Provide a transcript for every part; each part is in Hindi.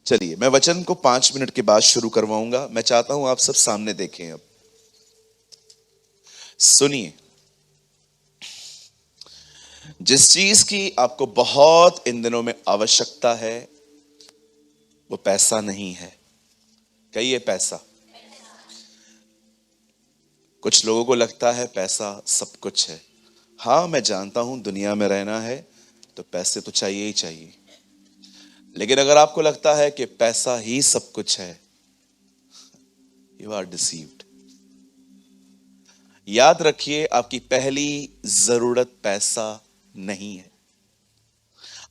चलिए, मैं वचन को 5 मिनट के बाद शुरू करवाऊंगा। मैं चाहता हूं आप सब सामने देखें। अब सुनिए, जिस चीज की आपको बहुत इन दिनों में आवश्यकता है वो पैसा नहीं है। कहिए पैसा। कुछ लोगों को लगता है पैसा सब कुछ है। हाँ, मैं जानता हूं दुनिया में रहना है तो पैसे तो चाहिए ही चाहिए, लेकिन अगर आपको लगता है कि पैसा ही सब कुछ है, यू आर डिसीव्ड। याद रखिए, आपकी पहली जरूरत पैसा नहीं है।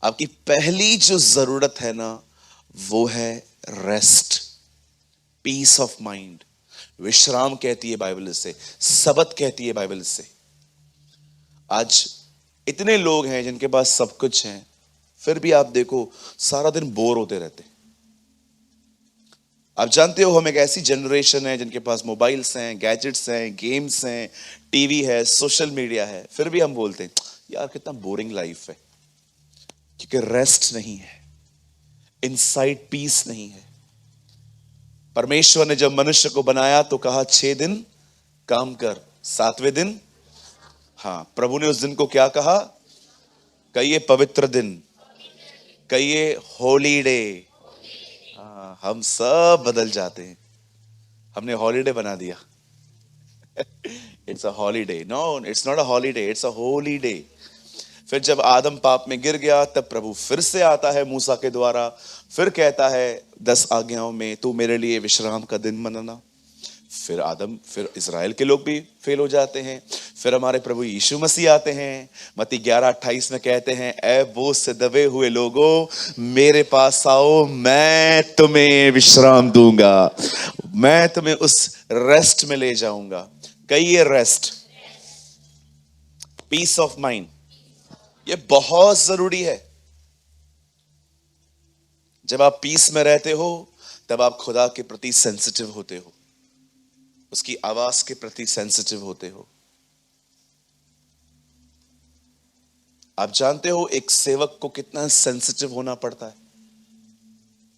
आपकी पहली जो जरूरत है ना, वो है रेस्ट, पीस ऑफ माइंड। विश्राम कहती है बाइबल इसे, सबत कहती है बाइबल इसे। आज इतने लोग हैं जिनके पास सब कुछ है, फिर भी आप देखो सारा दिन बोर होते रहते हैं। आप जानते हो, हम एक ऐसी जनरेशन है जिनके पास मोबाइल्स हैं, गैजेट्स हैं, गेम्स हैं, टीवी है, सोशल मीडिया है, फिर भी हम बोलते हैं यार कितना बोरिंग लाइफ है, क्योंकि रेस्ट नहीं है, इनसाइड पीस नहीं है। परमेश्वर ने जब मनुष्य को बनाया तो कहा 6 दिन काम कर, 7वें दिन। हाँ, प्रभु ने उस दिन को क्या कहा? कहिए पवित्र दिन, कहिए होली डे। हाँ, हम सब बदल जाते हैं, हमने हॉलीडे बना दिया। It's a holiday. No, it's not a holiday, it's a holy day. फिर जब आदम पाप में गिर गया, तब प्रभु फिर से आता है मूसा के द्वारा, फिर कहता है 10 आज्ञाओं में तू मेरे लिए विश्राम का दिन मनाना। फिर इजराइल के लोग भी फेल हो जाते हैं। फिर हमारे प्रभु यीशु मसीह आते हैं। मत्ती 11:28 में कहते हैं, ऐ बोझ से दबे हुए लोगों मेरे पास आओ, मैं तुम्हें विश्राम दूंगा, मैं तुम्हें उस रेस्ट में ले जाऊंगा। कहिए रेस्ट, पीस ऑफ माइंड, ये बहुत जरूरी है। जब आप पीस में रहते हो तब आप खुदा के प्रति सेंसिटिव होते हो, उसकी आवाज के प्रति सेंसिटिव होते हो। आप जानते हो एक सेवक को कितना सेंसिटिव होना पड़ता है,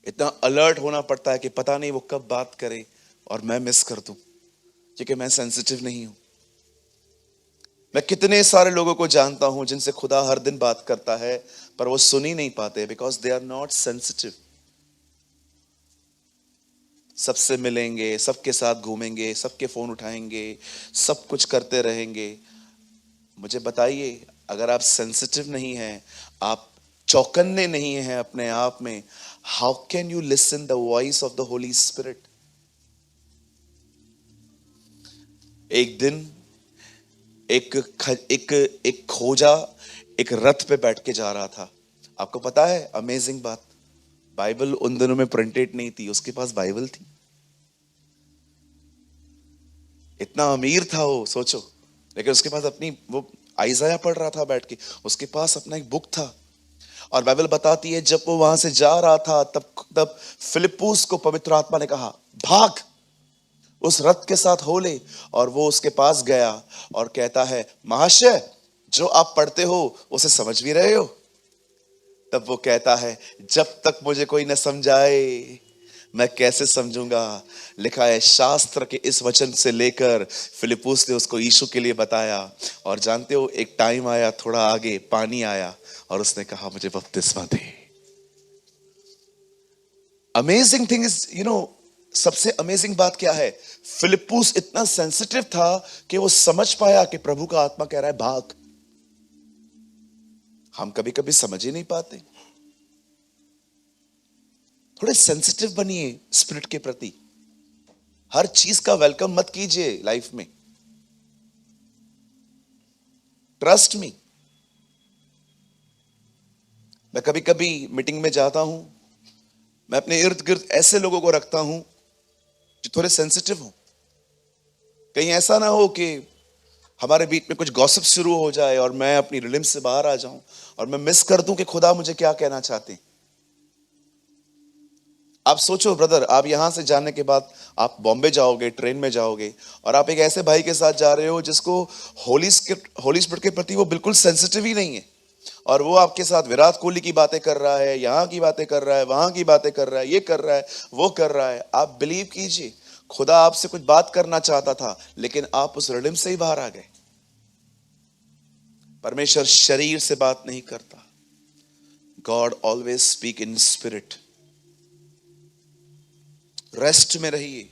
इतना अलर्ट होना पड़ता है कि पता नहीं वो कब बात करे और मैं मिस कर दूं, क्योंकि मैं सेंसिटिव नहीं हूं। मैं कितने सारे लोगों को जानता हूं जिनसे खुदा हर दिन बात करता है, पर वो सुन ही नहीं पाते, because they are not sensitive. सबसे मिलेंगे, सबके साथ घूमेंगे, सबके फोन उठाएंगे, सब कुछ करते रहेंगे। मुझे बताइए, अगर आप सेंसिटिव नहीं हैं, आप चौकन्ने नहीं हैं अपने आप में, how can you listen the voice of the Holi spirit? एक दिन एक खोजा एक रथ पे बैठ के जा रहा था। आपको पता है अमेजिंग बात, बाइबल उन दिनों में प्रिंटेड नहीं थी, उसके पास बाइबल थी। इतना अमीर था वो, सोचो, लेकिन उसके पास अपनी वो आइजाया पढ़ रहा था बैठ के, उसके पास अपना एक बुक था। और बाइबल बताती है जब वो वहां से जा रहा था तब फिलिप्पुस को पवित्र आत्मा ने कहा भाग, उस रथ के साथ हो ले। और वो उसके पास गया और कहता है महाशय, जो आप पढ़ते हो उसे समझ भी रहे हो? तब वो कहता है जब तक मुझे कोई न समझाए मैं कैसे समझूंगा। लिखा है शास्त्र के इस वचन से लेकर फिलिप्पुस ने उसको यीशु के लिए बताया। और जानते हो एक टाइम आया, थोड़ा आगे पानी आया और उसने कहा मुझे बपतिस्मा दे। अमेजिंग थिंग इज, सबसे अमेजिंग बात क्या है, फिलिप्पुस इतना सेंसिटिव था कि वो समझ पाया कि प्रभु का आत्मा कह रहा है भाग। हम कभी कभी समझ ही नहीं पाते। थोड़े सेंसिटिव बनिए स्पिरिट के प्रति। हर चीज का वेलकम मत कीजिए लाइफ में। Trust me. मैं कभी कभी मीटिंग में जाता हूं, मैं अपने इर्द गिर्द ऐसे लोगों को रखता हूं जो थोड़े सेंसिटिव हो। कहीं ऐसा ना हो कि हमारे बीच में कुछ गॉसिप शुरू हो जाए और मैं अपनी रिलिम से बाहर आ जाऊं और मैं मिस कर दूं कि खुदा मुझे क्या कहना चाहते हैं। आप सोचो ब्रदर, आप यहां से जाने के बाद आप बॉम्बे जाओगे, ट्रेन में जाओगे और आप एक ऐसे भाई के साथ जा रहे हो जिसको होली स्पिरिट के प्रति वो बिल्कुल सेंसिटिव ही नहीं है। और वो आपके साथ विराट कोहली की बातें कर रहा है, यहाँ की बातें कर रहा है, वहां की बातें कर रहा है, ये कर रहा है, वो कर रहा है, आप बिलीव कीजिए खुदा आपसे कुछ बात करना चाहता था, लेकिन आप उस रिडम से ही बाहर आ गए। परमेश्वर शरीर से बात नहीं करता। God always speak in spirit. Rest में रहिए,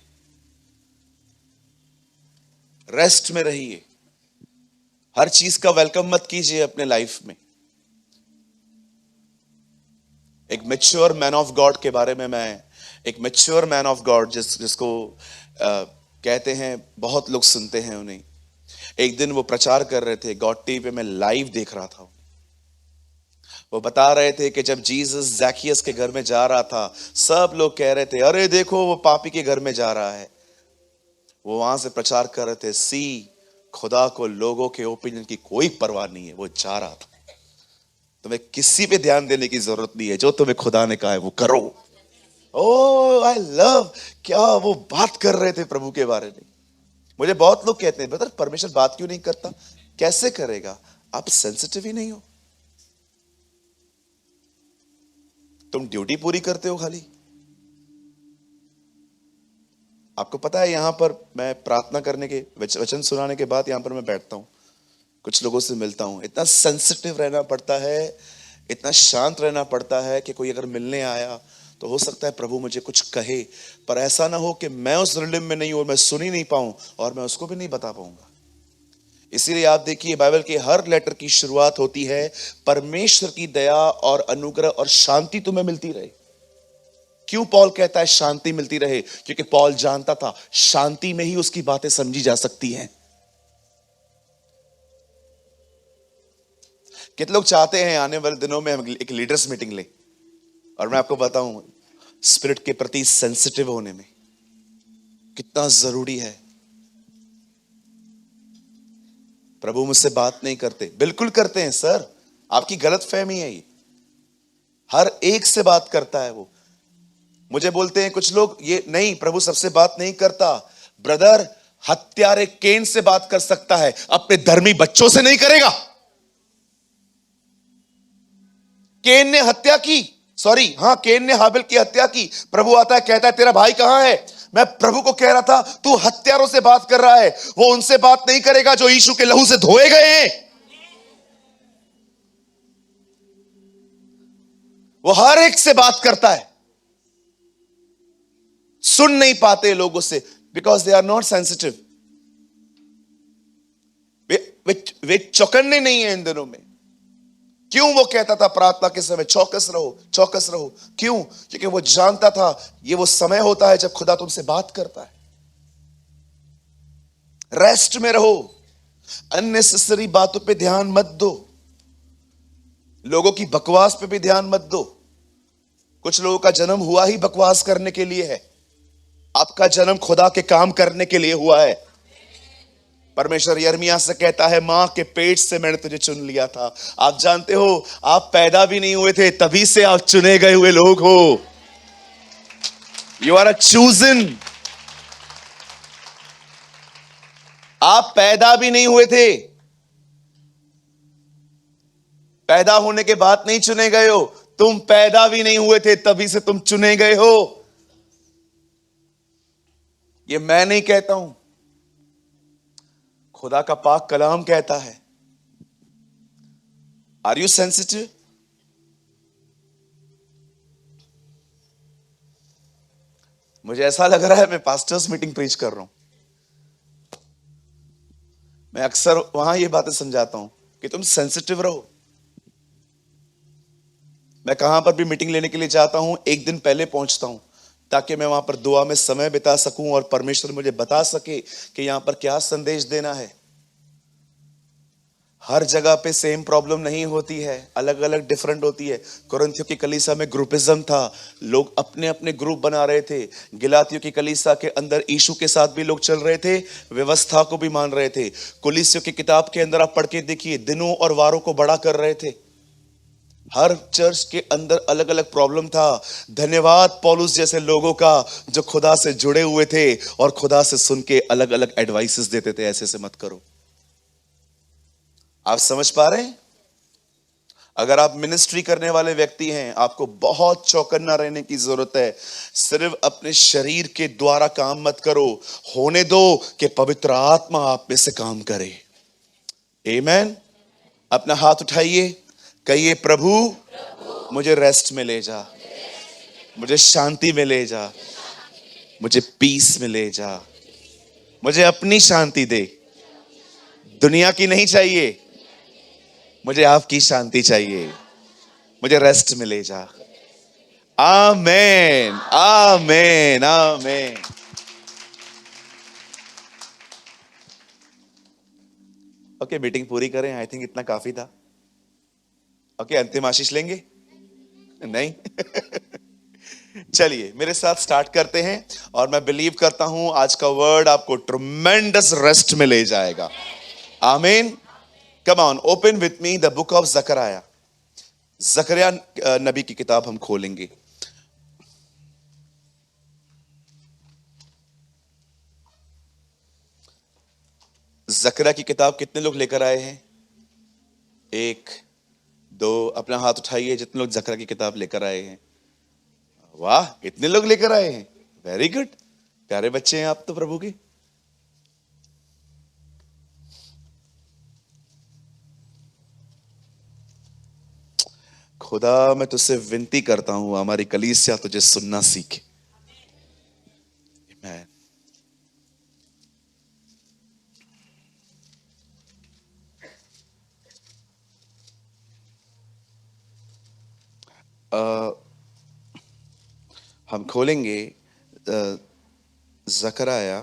रेस्ट में रहिए। हर चीज का वेलकम मत कीजिए अपने लाइफ में। एक मैच्योर मैन ऑफ गॉड के बारे में मैं, एक मैच्योर मैन ऑफ गॉड जिसको कहते हैं, बहुत लोग सुनते हैं उन्हें। एक दिन वो प्रचार कर रहे थे, गॉड टीवी पे मैं लाइव देख रहा था। वो बता रहे थे कि जब जीसस जैकियस के घर में जा रहा था, सब लोग कह रहे थे अरे देखो वो पापी के घर में जा रहा है। वो वहां से प्रचार कर रहे थे, सी खुदा को लोगों के ओपिनियन की कोई परवाह नहीं है, वो जा रहा था। तुम्हें किसी पे ध्यान देने की जरूरत नहीं है, जो तुम्हें खुदा ने कहा है वो करो। ओ आई लव, क्या वो बात कर रहे थे प्रभु के बारे में। मुझे बहुत लोग कहते हैं ब्रदर परमेश्वर बात क्यों नहीं करता? कैसे करेगा? आप सेंसिटिव ही नहीं हो। तुम ड्यूटी पूरी करते हो खाली। आपको पता है यहां पर मैं प्रार्थना करने के वचन सुनाने के बाद यहां पर मैं बैठता हूं, कुछ लोगों से मिलता हूं। इतना सेंसिटिव रहना पड़ता है, इतना शांत रहना पड़ता है कि कोई अगर मिलने आया तो हो सकता है प्रभु मुझे कुछ कहे, पर ऐसा ना हो कि मैं उस रिलिम में नहीं हूं और मैं सुन ही नहीं पाऊं और मैं उसको भी नहीं बता पाऊंगा। इसीलिए आप देखिए बाइबल के हर लेटर की शुरुआत होती है, परमेश्वर की दया और अनुग्रह और शांति तुम्हें मिलती रहे। क्यों पॉल कहता है शांति मिलती रहे? क्योंकि पॉल जानता था शांति में ही उसकी बातें समझी जा सकती हैं। कितने लोग चाहते हैं आने वाले दिनों में हम एक लीडर्स मीटिंग लें, और मैं आपको बताऊं स्पिरिट के प्रति सेंसिटिव होने में कितना जरूरी है। प्रभु मुझसे बात नहीं करते, बिल्कुल करते हैं सर, आपकी गलत फहमी है ये। हर एक से बात करता है वो। मुझे बोलते हैं कुछ लोग ये नहीं, प्रभु सबसे बात नहीं करता। ब्रदर हत्यारे केन से बात कर सकता है, अपने धर्मी बच्चों से नहीं करेगा। केन ने हत्या की, केन ने हाबिल की हत्या की। प्रभु आता है कहता है तेरा भाई कहां है? मैं प्रभु को कह रहा था तू हत्यारों से बात कर रहा है। वो उनसे बात नहीं करेगा जो यीशु के लहू से धोए गए हैं। वो हर एक से बात करता है। सुन नहीं पाते लोगों से because they are not sensitive. वे चौकन्ने नहीं है इन दिनों में। क्यों वो कहता था प्रार्थना के समय चौकस रहो, चौकस रहो? क्यों? क्योंकि वो जानता था ये वो समय होता है जब खुदा तुमसे बात करता है। रेस्ट में रहो, अननेसेसरी बातों पे ध्यान मत दो, लोगों की बकवास पे भी ध्यान मत दो। कुछ लोगों का जन्म हुआ ही बकवास करने के लिए है, आपका जन्म खुदा के काम करने के लिए हुआ है। परमेश्वर यिर्मयाह से कहता है मां के पेट से मैंने तुझे चुन लिया था। आप जानते हो आप पैदा भी नहीं हुए थे, तभी से आप चुने गए हुए लोग हो। You are a chosen. आप पैदा भी नहीं हुए थे, पैदा होने के बाद नहीं चुने गए हो, तुम पैदा भी नहीं हुए थे तभी से तुम चुने गए हो। ये मैं नहीं कहता हूं, खुदा का पाक कलाम कहता है। Are you sensitive? मुझे ऐसा लग रहा है मैं पास्टर्स मीटिंग प्रीच कर रहा हूं। मैं अक्सर वहां ये बातें समझाता हूं कि तुम सेंसिटिव रहो। मैं कहां पर भी मीटिंग लेने के लिए जाता हूं, एक दिन पहले पहुंचता हूं ताकि मैं वहां पर दुआ में समय बिता सकूं और परमेश्वर मुझे बता सके कि यहां पर क्या संदेश देना है। हर जगह पे सेम प्रॉब्लम नहीं होती है, अलग अलग डिफरेंट होती है। कुरिन्थियों की कलीसिया में ग्रुपिज्म था, लोग अपने अपने ग्रुप बना रहे थे। गलातियों की कलीसिया के अंदर यीशु के साथ भी लोग चल रहे थे, व्यवस्था को भी मान रहे थे। कुलिसियों की किताब के अंदर आप पढ़ के देखिए, दिनों और वारों को बड़ा कर रहे थे। हर चर्च के अंदर अलग अलग प्रॉब्लम था। धन्यवाद पौलुस जैसे लोगों का जो खुदा से जुड़े हुए थे और खुदा से सुन के अलग अलग एडवाइसेस देते थे, ऐसे से मत करो। आप समझ पा रहे हैं? अगर आप मिनिस्ट्री करने वाले व्यक्ति हैं, आपको बहुत चौकन्ना रहने की जरूरत है। सिर्फ अपने शरीर के द्वारा काम मत करो, होने दो कि पवित्र आत्मा आप में से काम करे। आमीन। अपना हाथ उठाइए, कहिए प्रभु मुझे रेस्ट में ले जा, मुझे शांति में ले जा, मुझे पीस में ले जा, मुझे अपनी शांति दे, दुनिया की नहीं चाहिए, मुझे आपकी शांति चाहिए, मुझे रेस्ट में ले जा। आमेन, आमेन, आमेन। ओके, मीटिंग पूरी करें, आई थिंक इतना काफी था। ओके, अंतिम आशीष लेंगे? नहीं? चलिए मेरे साथ स्टार्ट करते हैं, और मैं बिलीव करता हूं आज का वर्ड आपको ट्रमेंडस रेस्ट में ले जाएगा। आमीन। Come on, open with me the book of Zechariah. जकरिया नबी की किताब हम खोलेंगे। जकरिया की किताब कितने लोग लेकर आए हैं? एक, दो, अपना हाथ उठाइए जितने लोग जकरिया की किताब लेकर आए हैं। वाह, इतने लोग लेकर आए हैं, वेरी गुड। प्यारे बच्चे हैं आप तो प्रभु के। खुदा मैं तुझसे विनती करता हूं, हमारी कलीसिया तुझे सुनना सीखे। आमीन। हम खोलेंगे जकरिया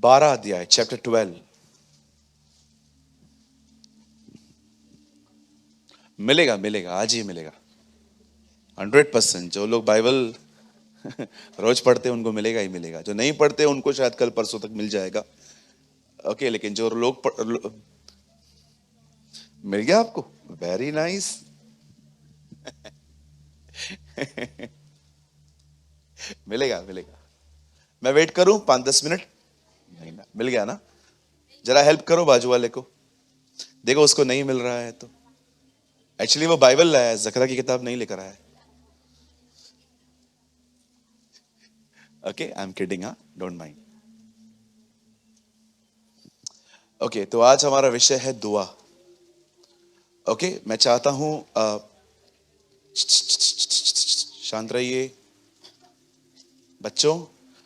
12 अध्याय, चैप्टर 12। मिलेगा, मिलेगा, आज ही मिलेगा 100%। जो लोग बाइबल रोज पढ़ते हैं उनको मिलेगा ही मिलेगा, जो नहीं पढ़ते उनको शायद कल परसों तक मिल जाएगा। ओके, लेकिन जो लोग मिल गया आपको, वेरी नाइस। मिलेगा, मिलेगा। मैं वेट करूं 5-10 मिनट? नहीं ना, मिल गया ना? जरा हेल्प करो बाजू वाले को, देखो उसको नहीं मिल रहा है तो। एक्चुअली वो बाइबल लाया है, जकरिया की किताब नहीं लेकर आया है। ओके, आई एम किडिंग, हाँ, डोंट माइंड। ओके, तो आज हमारा विषय है दुआ। ओके, मैं चाहता हूं शांत रहिए बच्चों,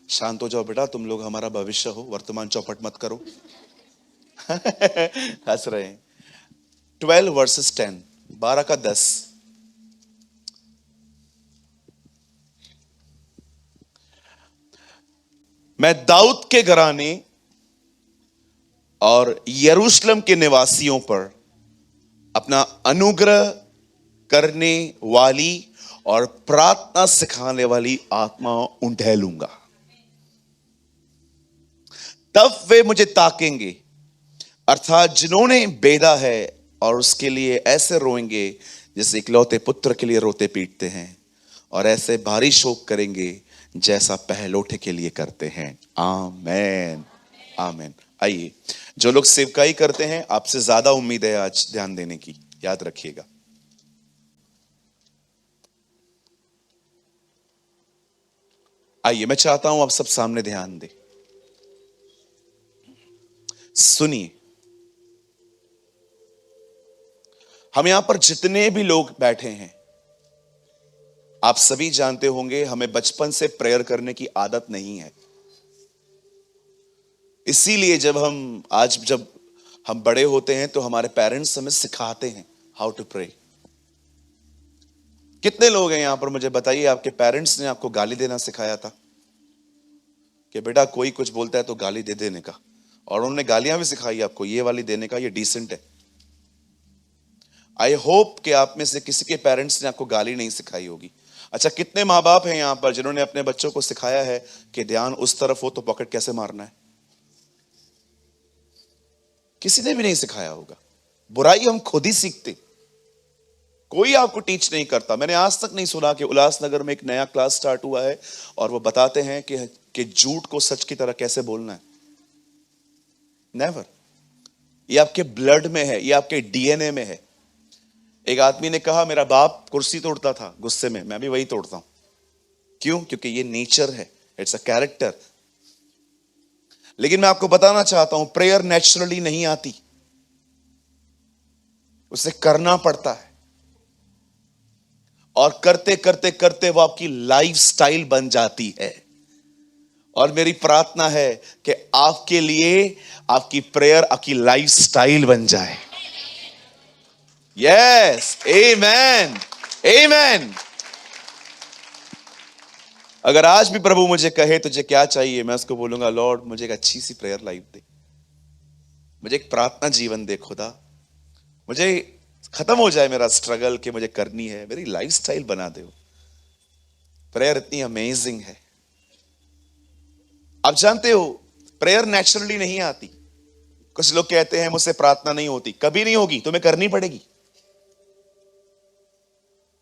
शांत हो जाओ बेटा, तुम लोग हमारा भविष्य हो, वर्तमान चौपट मत करो। हंस रहे हैं। 12 वर्सेस 10, 12 का 10। मैं दाऊद के घराने और यरूशलेम के निवासियों पर अपना अनुग्रह करने वाली और प्रार्थना सिखाने वाली आत्मा उंडेल लूंगा। तब वे मुझे ताकेंगे, अर्थात जिन्होंने बेदा है, और उसके लिए ऐसे रोएंगे जैसे इकलौते पुत्र के लिए रोते पीटते हैं, और ऐसे भारी शोक करेंगे जैसा पहलोठे के लिए करते हैं। आमेन, आमेन। आइए, जो लोग सेवकाई करते हैं, आपसे ज्यादा उम्मीद है आज ध्यान देने की, याद रखिएगा। आइए, मैं चाहता हूं आप सब सामने ध्यान दें, सुनिए। हम यहां पर जितने भी लोग बैठे हैं, आप सभी जानते होंगे हमें बचपन से प्रेयर करने की आदत नहीं है। इसीलिए जब हम बड़े होते हैं तो हमारे पेरेंट्स हमें सिखाते हैं हाउ टू प्रे। कितने लोग हैं यहां पर, मुझे बताइए, आपके पेरेंट्स ने आपको गाली देना सिखाया था कि बेटा कोई कुछ बोलता है तो गाली दे देने का, और उन्होंने गालियां भी सिखाई आपको, ये वाली देने का, ये डिसेंट है। आई होप कि आप में से किसी के पेरेंट्स ने आपको गाली नहीं सिखाई होगी। अच्छा, कितने माँ बाप हैं यहां पर जिन्होंने अपने बच्चों को सिखाया है कि ध्यान उस तरफ हो तो पॉकेट कैसे मारना है? किसी ने भी नहीं सिखाया होगा। बुराई हम खुद ही सीखते, कोई आपको टीच नहीं करता। मैंने आज तक नहीं सुना कि उल्लासनगर में एक नया क्लास स्टार्ट हुआ है और वो बताते हैं कि झूठ को सच की तरह कैसे बोलना है। नेवर। ये आपके ब्लड में है, ये आपके डीएनए में है। एक आदमी ने कहा मेरा बाप कुर्सी तोड़ता था गुस्से में, मैं भी वही तोड़ता हूं। क्यों? क्योंकि ये नेचर है, इट्स अ कैरेक्टर। लेकिन मैं आपको बताना चाहता हूं, प्रेयर नेचुरली नहीं आती, उसे करना पड़ता है। और करते करते करते वो आपकी लाइफ स्टाइल बन जाती है। और मेरी प्रार्थना है कि आपके लिए आपकी प्रेयर आपकी लाइफ स्टाइल बन जाए। यस, आमेन, आमेन। अगर आज भी प्रभु मुझे कहे तुझे क्या चाहिए, मैं उसको बोलूंगा लॉर्ड मुझे एक अच्छी सी प्रेयर लाइफ दे, मुझे एक प्रार्थना जीवन दे खुदा, मुझे खत्म हो जाए मेरा स्ट्रगल कि मुझे करनी है, मेरी लाइफ स्टाइल बना दे। प्रेयर इतनी अमेजिंग है। आप जानते हो प्रेयर नेचुरली नहीं आती। कुछ लोग कहते हैं मुझसे प्रार्थना नहीं होती, कभी नहीं होगी, तुम्हें करनी पड़ेगी।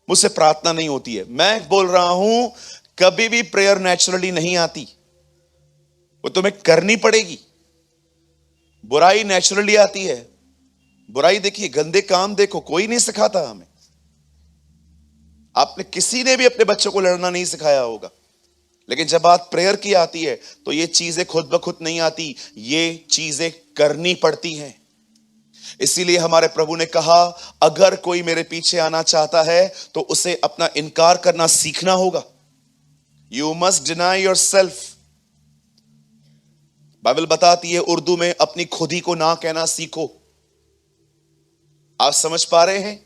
मुझसे प्रार्थना नहीं होती है, मैं बोल रहा हूं कभी भी प्रेयर नेचुरली नहीं आती, वो तुम्हें करनी पड़ेगी। बुराई नेचुरली आती है। बुराई देखिए, गंदे काम देखो, कोई नहीं सिखाता हमें। आपने किसी ने भी अपने बच्चों को लड़ना नहीं सिखाया होगा। लेकिन जब बात प्रेयर की आती है तो ये चीजें खुद ब खुद नहीं आती, ये चीजें करनी पड़ती हैं। इसीलिए हमारे प्रभु ने कहा अगर कोई मेरे पीछे आना चाहता है तो उसे अपना इनकार करना सीखना होगा। You must deny your self. Bible बताती है उर्दू में अपनी खुदी को ना कहना सीखो। आप समझ पा रहे हैं?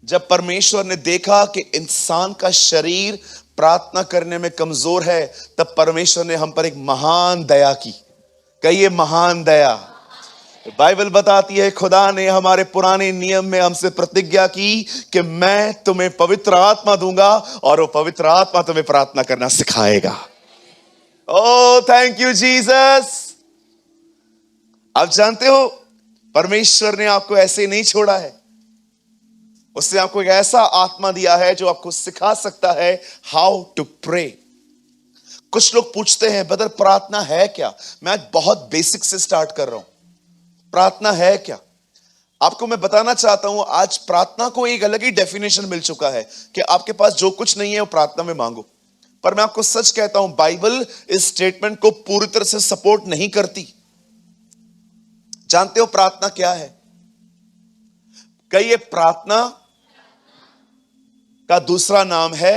जब परमेश्वर ने देखा कि इंसान का शरीर प्रार्थना करने में कमजोर है, तब परमेश्वर ने हम पर एक महान दया की। कहिए महान दया। बाइबल बताती है खुदा ने हमारे पुराने नियम में हमसे प्रतिज्ञा की कि मैं तुम्हें पवित्र आत्मा दूंगा और वो पवित्र आत्मा तुम्हें प्रार्थना करना सिखाएगा। Oh thank you Jesus. आप जानते हो परमेश्वर ने आपको ऐसे नहीं छोड़ा है, उसने आपको एक ऐसा आत्मा दिया है जो आपको सिखा सकता है हाउ टू प्रे। कुछ लोग पूछते हैं ब्रदर प्रार्थना है क्या? मैं आज बहुत बेसिक से स्टार्ट कर रहा हूं। प्रार्थना है क्या? आपको मैं बताना चाहता हूं आज प्रार्थना को एक अलग ही डेफिनेशन मिल चुका है कि आपके पास जो कुछ नहीं है वो प्रार्थना में मांगो। पर मैं आपको सच कहता हूं बाइबल इस स्टेटमेंट को पूरी तरह से सपोर्ट नहीं करती। जानते हो प्रार्थना क्या है? कहिए प्रार्थना का दूसरा नाम है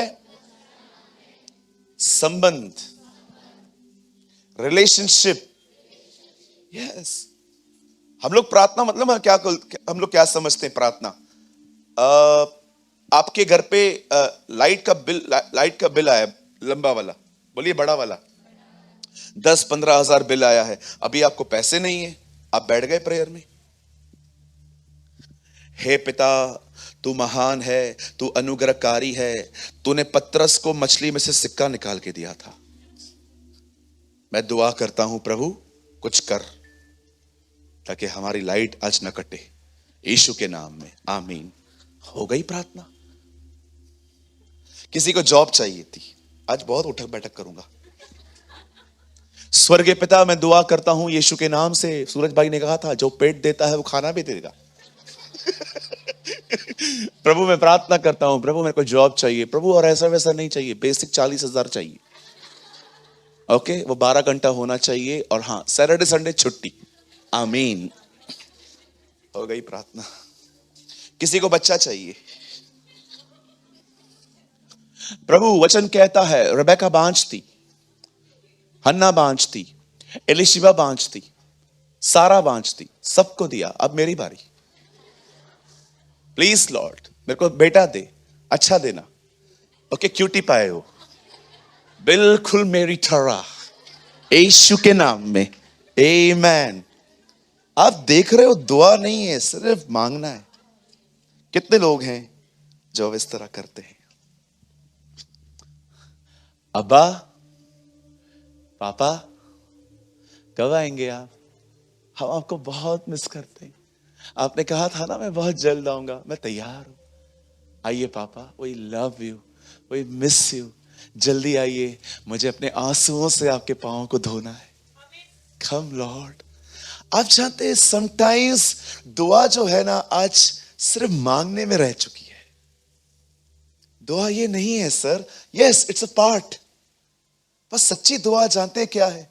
संबंध, रिलेशनशिप। यस। हम लोग प्रार्थना मतलब हम लोग क्या समझते हैं प्रार्थना? आपके घर पे लाइट का बिल आया, लंबा वाला, बोलिए बड़ा वाला, 10-15 हजार बिल आया है। अभी आपको पैसे नहीं है, आप बैठ गए प्रेयर में। हे पिता तू महान है, तू अनुग्रहकारी है, तूने पतरस को मछली में से सिक्का निकाल के दिया था। मैं दुआ करता हूं प्रभु कुछ कर ताकि हमारी लाइट आज न कटे, यीशु के नाम में आमीन। हो गई प्रार्थना। किसी को जॉब चाहिए थी, आज बहुत उठक बैठक करूंगा। स्वर्गीय पिता मैं दुआ करता हूं यीशु के नाम से, सूरज भाई ने कहा था जो पेट देता है वो खाना भी देगा। प्रभु मैं प्रार्थना करता हूं, प्रभु मेरे को जॉब चाहिए प्रभु, और ऐसा वैसा नहीं चाहिए, बेसिक 40,000 चाहिए। ओके, वो 12 घंटा होना चाहिए, और हाँ सैटरडे संडे छुट्टी। आमीन। हो गई प्रार्थना। किसी को बच्चा चाहिए, प्रभु वचन कहता है रेबेका बांझ थी, हन्ना बांझ थी, एलिशिबा बांझ थी, सारा बांझ थी, सबको दिया, अब मेरी बारी। प्लीज लॉर्ड मेरे को बेटा दे, अच्छा देना। ओके क्यूटी पाए हो, बिल्कुल मेरी तरह, यीशु के नाम में आमीन। आप देख रहे हो दुआ नहीं है, सिर्फ मांगना है। कितने लोग हैं जो इस तरह करते हैं? अब्बा पापा कब आएंगे आप? हम आपको बहुत मिस करते हैं। आपने कहा था ना मैं बहुत जल्द आऊंगा, मैं तैयार हूं। आइए पापा, we love you, we miss you, जल्दी आइए, मुझे अपने आंसुओं से आपके पांवों को धोना है। कम लॉर्ड। आप जानते हैं समटाइम्स दुआ जो है ना आज सिर्फ मांगने में रह चुकी है। दुआ ये नहीं है sir, yes it's a part. बस सच्ची दुआ जानते हैं क्या है?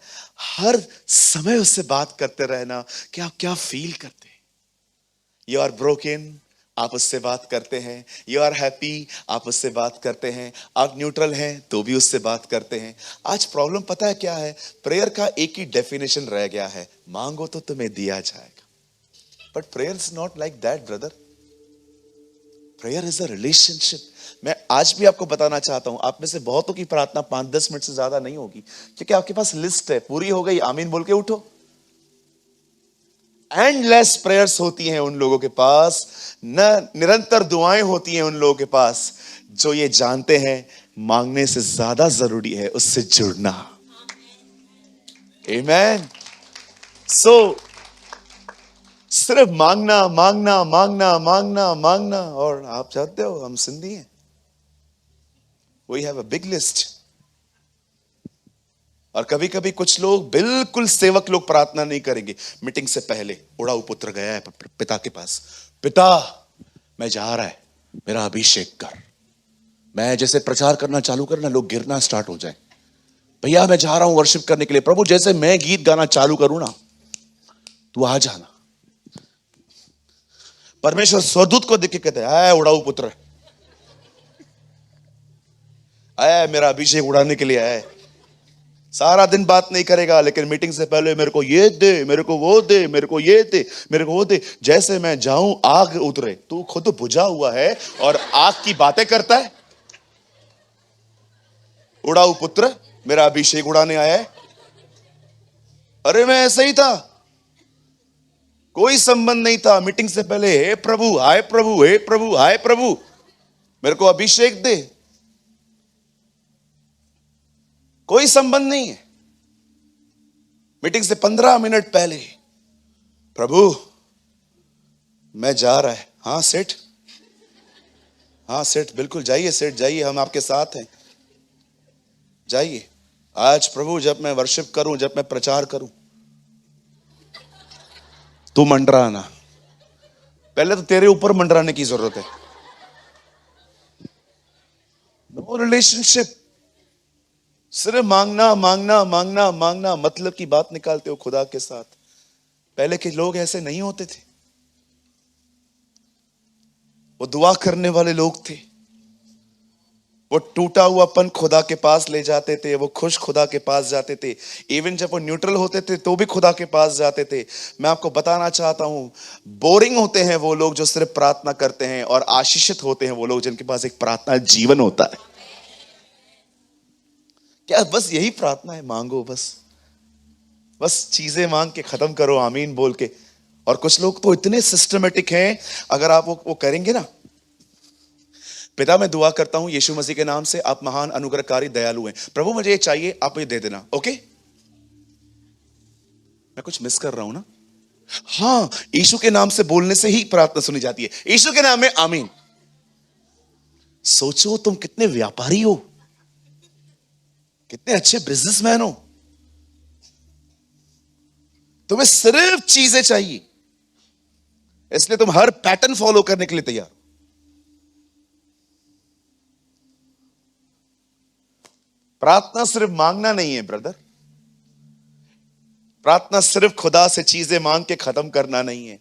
हर समय उससे बात करते रहना कि आप क्या फील करते हैं। यू आर ब्रोकन, आप उससे बात करते हैं। यू आर हैप्पी, आप उससे बात करते हैं। आप न्यूट्रल हैं तो भी उससे बात करते हैं। आज प्रॉब्लम पता है क्या है? प्रेयर का एक ही डेफिनेशन रह गया है, मांगो तो तुम्हें दिया जाएगा। But prayer is not like that brother. Prayer is a relationship. मैं आज भी आपको बताना चाहता हूं, आप में से बहुतों की प्रार्थना 5-10 मिनट से ज्यादा नहीं होगी, क्योंकि आपके पास लिस्ट है, पूरी हो गई, आमीन बोल के उठो। एंडलेस प्रेयर्स होती हैं उन लोगों के पास, न निरंतर दुआएं होती हैं उन लोगों के पास जो ये जानते हैं मांगने से ज्यादा जरूरी है उससे जुड़ना। आमेन। सो सिर्फ मांगना मांगना मांगना मांगना मांगना, और आप जानते हो हम सिंधी हैं, we have a big list. और कभी कभी कुछ लोग, बिल्कुल सेवक लोग प्रार्थना नहीं करेंगे मीटिंग से पहले। उड़ाऊ पुत्र गया है पिता के पास, पिता मैं जा रहा है, मेरा अभिषेक कर। मैं जैसे प्रचार करना चालू करना लोग गिरना स्टार्ट हो जाए। भैया मैं जा रहा हूं वर्शिप करने के लिए, प्रभु जैसे मैं गीत गाना चालू करूं ना तू आ जाना। परमेश्वर स्वदूत को देख के कहते हैं, आया उड़ाऊ पुत्र, आया मेरा अभिषेक उड़ाने के लिए आया। सारा दिन बात नहीं करेगा, लेकिन मीटिंग से पहले मेरे को ये दे, मेरे को वो दे, मेरे को ये दे, मेरे को वो दे। जैसे मैं जाऊं आग उतरे। तू खुद बुझा हुआ है और आग की बातें करता है। उड़ाऊ पुत्र मेरा अभिषेक उड़ाने आया है। अरे मैं ऐसा ही था, कोई संबंध नहीं था। मीटिंग से पहले हे प्रभु हाय प्रभु, हे प्रभु हाय प्रभु, मेरे को अभिषेक दे। कोई संबंध नहीं है। मीटिंग से 15 मिनट पहले, प्रभु मैं जा रहा है। हाँ सेठ, हाँ सेठ, बिल्कुल जाइए सेठ, जाइए, हम आपके साथ हैं, जाइए। आज प्रभु जब मैं वर्शिप करूं, जब मैं प्रचार करूं, तू मंडराना। पहले तो तेरे ऊपर मंडराने की जरूरत है। नो रिलेशनशिप, सिर्फ मांगना मांगना मांगना मांगना, मतलब की बात निकालते हो खुदा के साथ। पहले के लोग ऐसे नहीं होते थे, वो दुआ करने वाले लोग थे। वो टूटा हुआपन खुदा के पास ले जाते थे, वो खुश खुदा के पास जाते थे। इवन जब वो न्यूट्रल होते थे तो भी खुदा के पास जाते थे। मैं आपको बताना चाहता हूं, बोरिंग होते हैं वो लोग जो सिर्फ प्रार्थना करते हैं, और आशीषित होते हैं वो लोग जिनके पास एक प्रार्थना जीवन होता है। क्या बस यही प्रार्थना है? मांगो बस, बस चीजें मांग के खत्म करो आमीन बोल के। और कुछ लोग तो इतने सिस्टमेटिक हैं, अगर आप वो करेंगे ना, पिता मैं दुआ करता हूं यीशु मसीह के नाम से, आप महान अनुग्रहकारी दयालु हैं, प्रभु मुझे ये चाहिए, आप मुझे दे देना। ओके, मैं कुछ मिस कर रहा हूं ना? हाँ, यीशु के नाम से बोलने से ही प्रार्थना सुनी जाती है। यीशु के नाम में आमीन। सोचो तुम कितने व्यापारी हो, कितने अच्छे बिजनेसमैन हो। तुम्हें सिर्फ चीजें चाहिए, इसलिए तुम हर पैटर्न फॉलो करने के लिए तैयार। प्रार्थना सिर्फ मांगना नहीं है ब्रदर। प्रार्थना सिर्फ खुदा से चीजें मांग के खत्म करना नहीं है।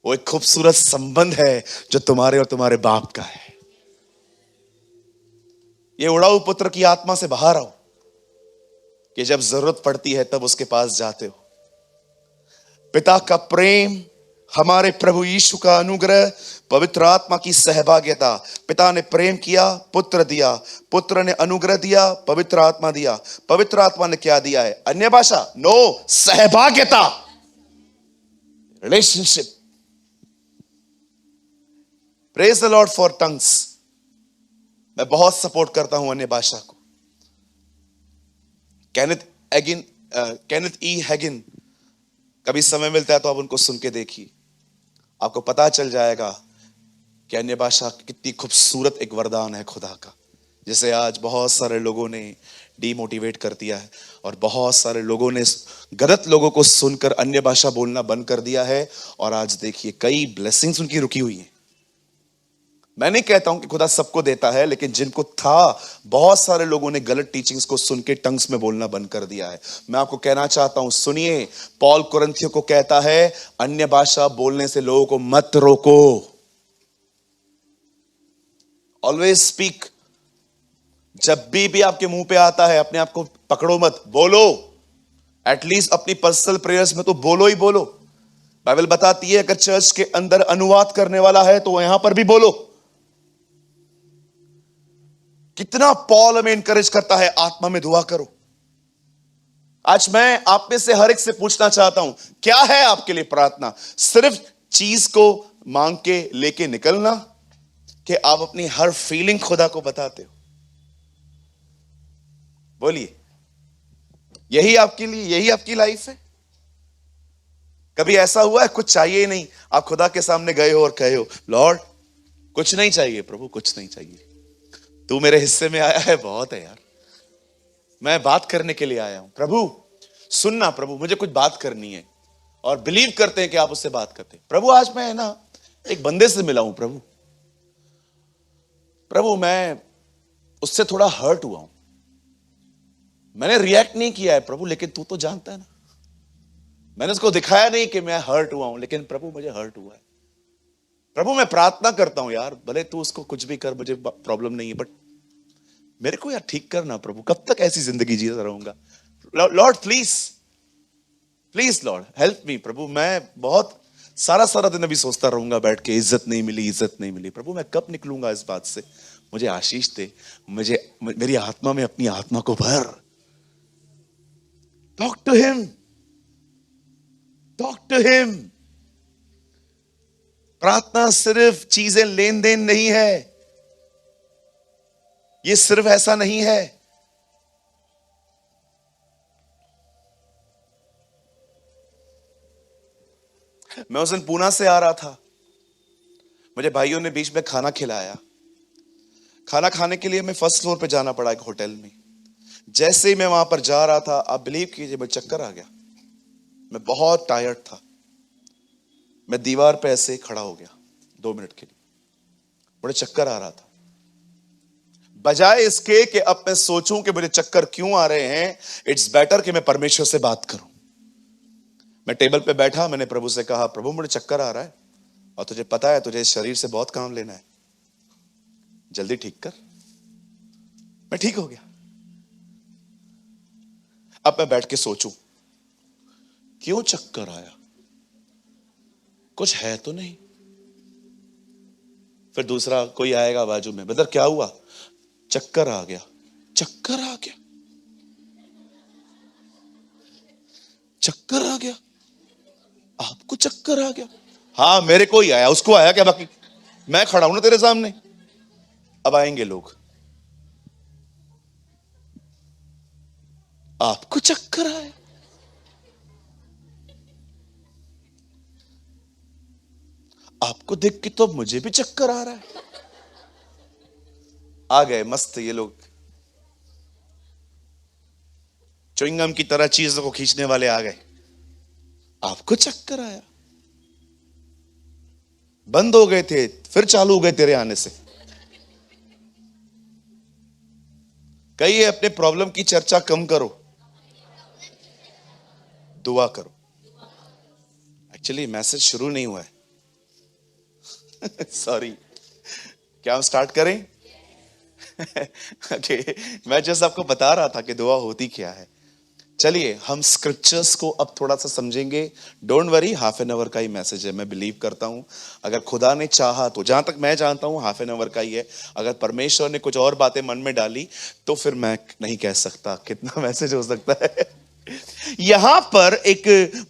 वो एक खूबसूरत संबंध है जो तुम्हारे और तुम्हारे बाप का है। ये उड़ाऊ पुत्र की आत्मा से बाहर आओ कि जब जरूरत पड़ती है तब उसके पास जाते हो। पिता का प्रेम, हमारे प्रभु यीशु का अनुग्रह, पवित्र आत्मा की सहभागिता। पिता ने प्रेम किया, पुत्र दिया, पुत्र ने अनुग्रह दिया, पवित्र आत्मा दिया। पवित्र आत्मा ने क्या दिया है? अन्य भाषा? नो, सहभागिता, relationship. Praise the Lord for tongues. मैं बहुत सपोर्ट करता हूं अन्य भाषा को। केनेथ ई हैगिन, कभी समय मिलता है तो आप उनको सुन के देखिए, आपको पता चल जाएगा कि अन्य भाषा कितनी खूबसूरत एक वरदान है खुदा का। जैसे आज बहुत सारे लोगों ने डीमोटिवेट कर दिया है। और बहुत सारे लोगों ने गलत लोगों को सुनकर अन्य भाषा बोलना बंद कर दिया है, और आज देखिए कई ब्लेसिंग्स उनकी रुकी हुई हैं। मैं नहीं कहता हूं कि खुदा सबको देता है, लेकिन जिनको था, बहुत सारे लोगों ने गलत टीचिंग्स को सुन के टंग्स में बोलना बंद कर दिया है। मैं आपको कहना चाहता हूं, सुनिए, पौल कुरिन्थियों को कहता है अन्य भाषा बोलने से लोगों को मत रोको। Always speak. जब भी आपके मुंह पे आता है, अपने आप को पकड़ो मत, बोलो। एटलीस्ट अपनी पर्सनल प्रेयर्स में तो बोलो ही बोलो। बाइबल बताती है अगर चर्च के अंदर अनुवाद करने वाला है तो यहां पर भी बोलो। कितना पॉल हमें इंकरेज करता है, आत्मा में दुआ करो। आज मैं आप में से हर एक से पूछना चाहता हूं, क्या है आपके लिए प्रार्थना? सिर्फ चीज को मांग के लेके निकलना, कि आप अपनी हर फीलिंग खुदा को बताते हो? बोलिए, यही आपके लिए, यही आपकी लाइफ है? कभी ऐसा हुआ है कुछ चाहिए ही नहीं, आप खुदा के सामने गए हो और कहे हो, लॉर्ड कुछ नहीं चाहिए प्रभु, कुछ नहीं चाहिए, तू मेरे हिस्से में आया है, बहुत है यार, मैं बात करने के लिए आया हूं प्रभु, सुनना प्रभु, मुझे कुछ बात करनी है। और बिलीव करते हैं कि आप उससे बात करते हैं। प्रभु आज मैं ना एक बंदे से मिला हूं प्रभु, प्रभु मैं उससे थोड़ा हर्ट हुआ हूं, मैंने रिएक्ट नहीं किया है प्रभु, लेकिन तू तो जानता है ना, मैंने उसको दिखाया नहीं कि मैं हर्ट हुआ हूं, लेकिन प्रभु मुझे हर्ट हुआ है। प्रभु मैं प्रार्थना करता हूं यार, भले तू उसको कुछ भी कर, मुझे प्रॉब्लम नहीं है, बट मेरे को यार ठीक करना प्रभु, कब तक ऐसी जिंदगी जीता रहूंगा? Lord please please lord help me प्रभु। मैं बहुत सारा दिन अभी सोचता रहूंगा बैठ के, इज्जत नहीं मिली, इज्जत नहीं मिली। प्रभु मैं कब निकलूंगा इस बात से? मुझे आशीष दे, मुझे मेरी आत्मा में अपनी आत्मा को भर। Talk to him, talk to him. प्रार्थना सिर्फ चीजें लेन देन नहीं है, ये सिर्फ ऐसा नहीं है। मैं उस दिन पूना से आ रहा था, मुझे भाइयों ने बीच में खाना खिलाया। खाना खाने के लिए मैं फर्स्ट फ्लोर पे जाना पड़ा एक होटल में। जैसे ही मैं वहां पर जा रहा था, आप बिलीव कीजिए मुझे चक्कर आ गया। मैं बहुत टायर्ड था, मैं दीवार पे ऐसे खड़ा हो गया 2 मिनट के लिए, मुझे चक्कर आ रहा था। बजाय इसके कि अब मैं सोचूं कि मुझे चक्कर क्यों आ रहे हैं, इट्स बेटर कि मैं परमेश्वर से बात करूं। मैं टेबल पे बैठा, मैंने प्रभु से कहा, प्रभु मुझे चक्कर आ रहा है और तुझे पता है तुझे इस शरीर से बहुत काम लेना है, जल्दी ठीक कर। मैं ठीक हो गया। अब मैं बैठ के सोचूं क्यों चक्कर आया, कुछ है तो नहीं। फिर दूसरा कोई आएगा बाजू में, ब्रदर क्या हुआ? चक्कर आ गया। चक्कर आ गया, चक्कर आ गया, आपको चक्कर आ गया? हाँ मेरे को ही आया, उसको आया क्या? बाकी मैं खड़ा हूं ना तेरे सामने। अब आएंगे लोग, आपको चक्कर आया? आपको देख के तो मुझे भी चक्कर आ रहा है। आ गए मस्त ये लोग, च्युइंगम की तरह चीजों को खींचने वाले आ गए। आपको चक्कर आया? बंद हो गए थे, फिर चालू हो गए तेरे आने से। कहिए अपने प्रॉब्लम की चर्चा कम करो, दुआ करो। एक्चुअली मैसेज शुरू नहीं हुआ है सॉरी, क्या हम स्टार्ट करें? ओके, मैं जस्ट आपको बता रहा था कि दुआ होती क्या है। चलिए हम स्क्रिप्चर्स को अब थोड़ा सा समझेंगे। Don't worry, half an hour का ही मैसेज है। मैं बिलीव करता हूं अगर खुदा ने चाहा तो, जहां तक मैं जानता हूं हाफ एन आवर का ही है। अगर परमेश्वर ने कुछ और बातें मन में डाली तो फिर मैं नहीं कह सकता कितना मैसेज हो सकता है। यहां पर एक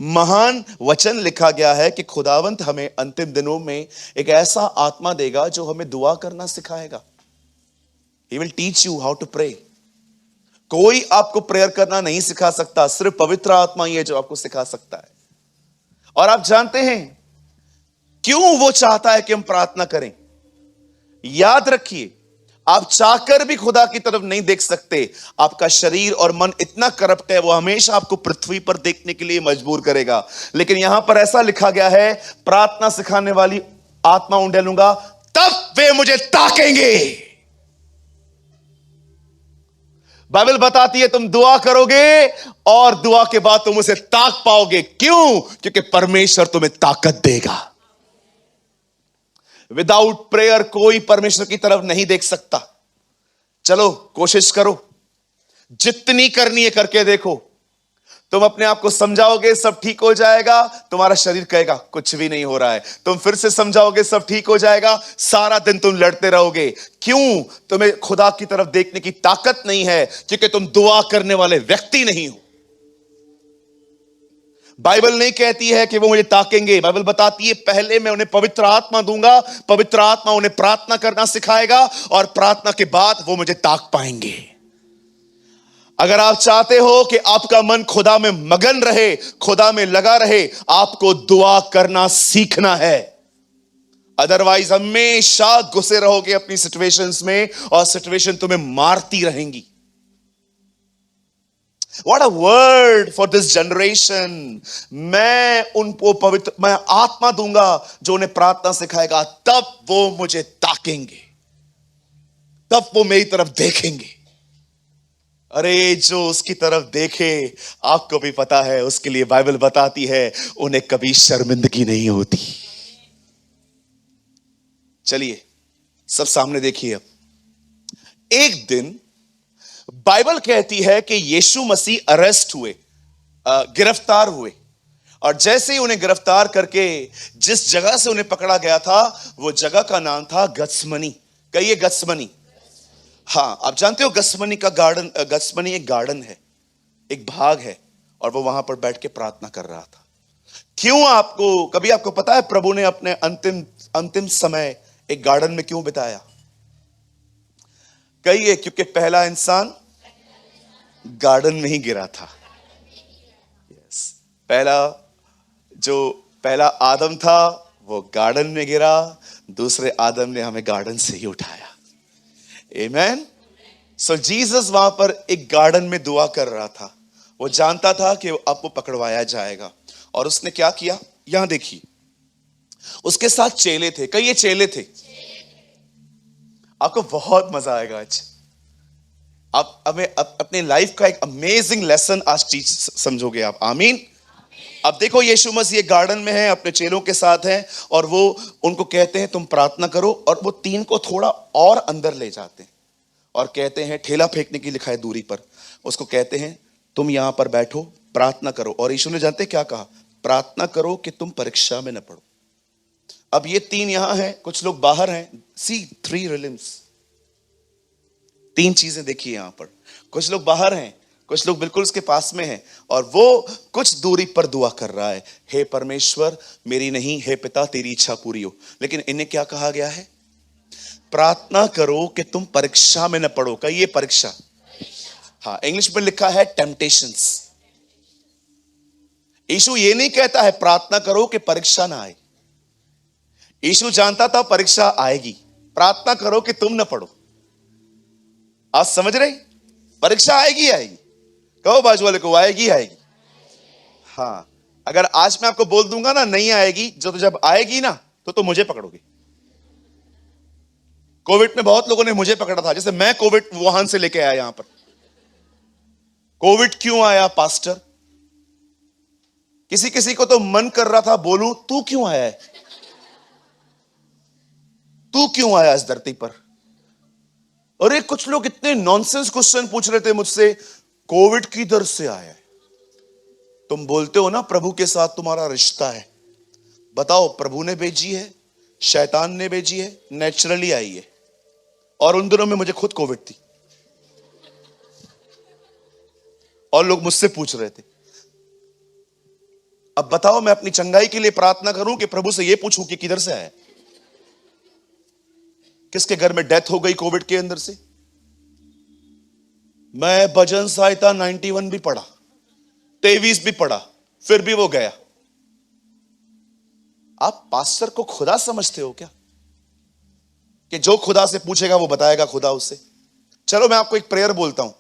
महान वचन लिखा गया है कि खुदावंत हमें अंतिम दिनों में एक ऐसा आत्मा देगा जो हमें दुआ करना सिखाएगा। He will teach you how to pray. कोई आपको प्रेयर करना नहीं सिखा सकता, सिर्फ पवित्र आत्मा ही है जो आपको सिखा सकता है। और आप जानते हैं क्यों वो चाहता है कि हम प्रार्थना करें? याद रखिए, आप चाहकर भी खुदा की तरफ नहीं देख सकते। आपका शरीर और मन इतना करप्ट है, वो हमेशा आपको पृथ्वी पर देखने के लिए मजबूर करेगा। लेकिन यहां पर ऐसा लिखा गया है, प्रार्थना सिखाने वाली आत्मा उंडेलूंगा, तब वे मुझे ताकेंगे। बाइबल बताती है तुम दुआ करोगे और दुआ के बाद तुम उसे ताक पाओगे। क्यों? क्योंकि परमेश्वर तुम्हें ताकत देगा। विदाउट प्रेयर कोई परमेश्वर की तरफ नहीं देख सकता। चलो कोशिश करो, जितनी करनी है करके देखो। तुम अपने आप को समझाओगे सब ठीक हो जाएगा, तुम्हारा शरीर कहेगा कुछ भी नहीं हो रहा है। तुम फिर से समझाओगे सब ठीक हो जाएगा, सारा दिन तुम लड़ते रहोगे। क्यों? तुम्हें खुदा की तरफ देखने की ताकत नहीं है, क्योंकि तुम दुआ करने वाले व्यक्ति नहीं हो। बाइबल नहीं कहती है कि वो मुझे ताकेंगे। बाइबल बताती है पहले मैं उन्हें पवित्र आत्मा दूंगा, पवित्र आत्मा उन्हें प्रार्थना करना सिखाएगा और प्रार्थना के बाद वो मुझे ताक पाएंगे। अगर आप चाहते हो कि आपका मन खुदा में मगन रहे, खुदा में लगा रहे, आपको दुआ करना सीखना है। अदरवाइज हमेशा घुसे रहोगे अपनी सिचुएशंस में और सिचुएशन तुम्हें मारती रहेंगी। What a word for this generation. मैं उनको पवित्र, मैं आत्मा दूंगा जो उन्हें प्रार्थना सिखाएगा, तब वो मुझे ताकेंगे, तब वो मेरी तरफ देखेंगे। अरे जो उसकी तरफ देखे, आपको भी पता है, उसके लिए बाइबल बताती है उन्हें कभी शर्मिंदगी नहीं होती। चलिए सब सामने देखिए। अब एक दिन बाइबल कहती है कि यीशु मसीह अरेस्ट हुए, गिरफ्तार हुए, और जैसे ही उन्हें गिरफ्तार करके जिस जगह से उन्हें पकड़ा गया था, वो जगह का नाम था गत्समनी। कहिए गत्समनी। हाँ, आप जानते हो गत्समनी का गार्डन, गत्समनी एक गार्डन है, एक भाग है, और वो वहां पर बैठ के प्रार्थना कर रहा था। क्यों? कभी आपको पता है प्रभु ने अपने अंतिम समय एक गार्डन में क्यों बिताया? कहिए, क्योंकि पहला इंसान गार्डन में ही गिरा था। यस, पहला आदम था वो गार्डन में गिरा, दूसरे आदम ने हमें गार्डन से ही उठाया। आमेन। सो जीसस वहां पर एक गार्डन में दुआ कर रहा था। वो जानता था कि अब वो पकड़वाया जाएगा, और उसने क्या किया? यहां देखिए, उसके साथ चेले थे। कई ये चेले थे। आपको बहुत मजा आएगा आज। आप अपने लाइफ का एक अमेजिंग लेसन आज टीच समझोगे आप। आमीन। अब देखो, यीशु मसीह गार्डन में है, अपने चेलों के साथ हैं, और वो उनको कहते हैं तुम प्रार्थना करो, और वो तीन को थोड़ा और अंदर ले जाते हैं और कहते हैं, ठेला फेंकने की लिखा है दूरी पर, उसको कहते हैं तुम यहां पर बैठो, प्रार्थना करो। और यीशु ने जानते क्या कहा? प्रार्थना करो कि तुम परीक्षा में न पड़ो। अब ये तीन यहां हैं, कुछ लोग बाहर हैं। सी 3 रिलिम्स, 3 चीजें देखिए यहां पर। कुछ लोग बाहर हैं, कुछ लोग बिल्कुल उसके पास में हैं, और वो कुछ दूरी पर दुआ कर रहा है, हे परमेश्वर मेरी नहीं, हे पिता तेरी इच्छा पूरी हो। लेकिन इन्हें क्या कहा गया है? प्रार्थना करो कि तुम परीक्षा में न पड़ो। का ये परीक्षा, हाँ, इंग्लिश में लिखा है टेम्पटेशंस। यीशु ये नहीं कहता है प्रार्थना करो कि परीक्षा ना आए। यीशु जानता था परीक्षा आएगी। प्रार्थना करो कि तुम न पढ़ो। आज समझ रहे? परीक्षा आएगी आएगी। कहो बाजू वाले को, आएगी आएगी। हाँ, अगर आज मैं आपको बोल दूंगा ना नहीं आएगी, तो जब आएगी ना तो मुझे पकड़ोगे। कोविड में बहुत लोगों ने मुझे पकड़ा था। जैसे मैं कोविड वुहान से लेके आया यहां पर। कोविड क्यों आया पास्टर? किसी किसी को तो मन कर रहा था बोलूं, तू क्यों आया है? तू क्यों आया इस धरती पर? अरे कुछ लोग इतने नॉनसेंस क्वेश्चन पूछ रहे थे मुझसे, कोविड किधर से आया है? तुम बोलते हो ना प्रभु के साथ तुम्हारा रिश्ता है। बताओ, प्रभु ने भेजी है, शैतान ने भेजी है, नेचुरली आई है? और उन दिनों में मुझे खुद कोविड थी, और लोग मुझसे पूछ रहे थे। अब बताओ, मैं अपनी चंगाई के लिए प्रार्थना करूं कि प्रभु से यह पूछूं कि किधर से आया? किसके घर में डेथ हो गई कोविड के अंदर से? मैं भजन सहायता 91 भी पढ़ा, 23 भी पढ़ा, फिर भी वो गया। आप पास्टर को खुदा समझते हो क्या कि जो खुदा से पूछेगा वो बताएगा खुदा उससे। चलो मैं आपको एक प्रेयर बोलता हूं,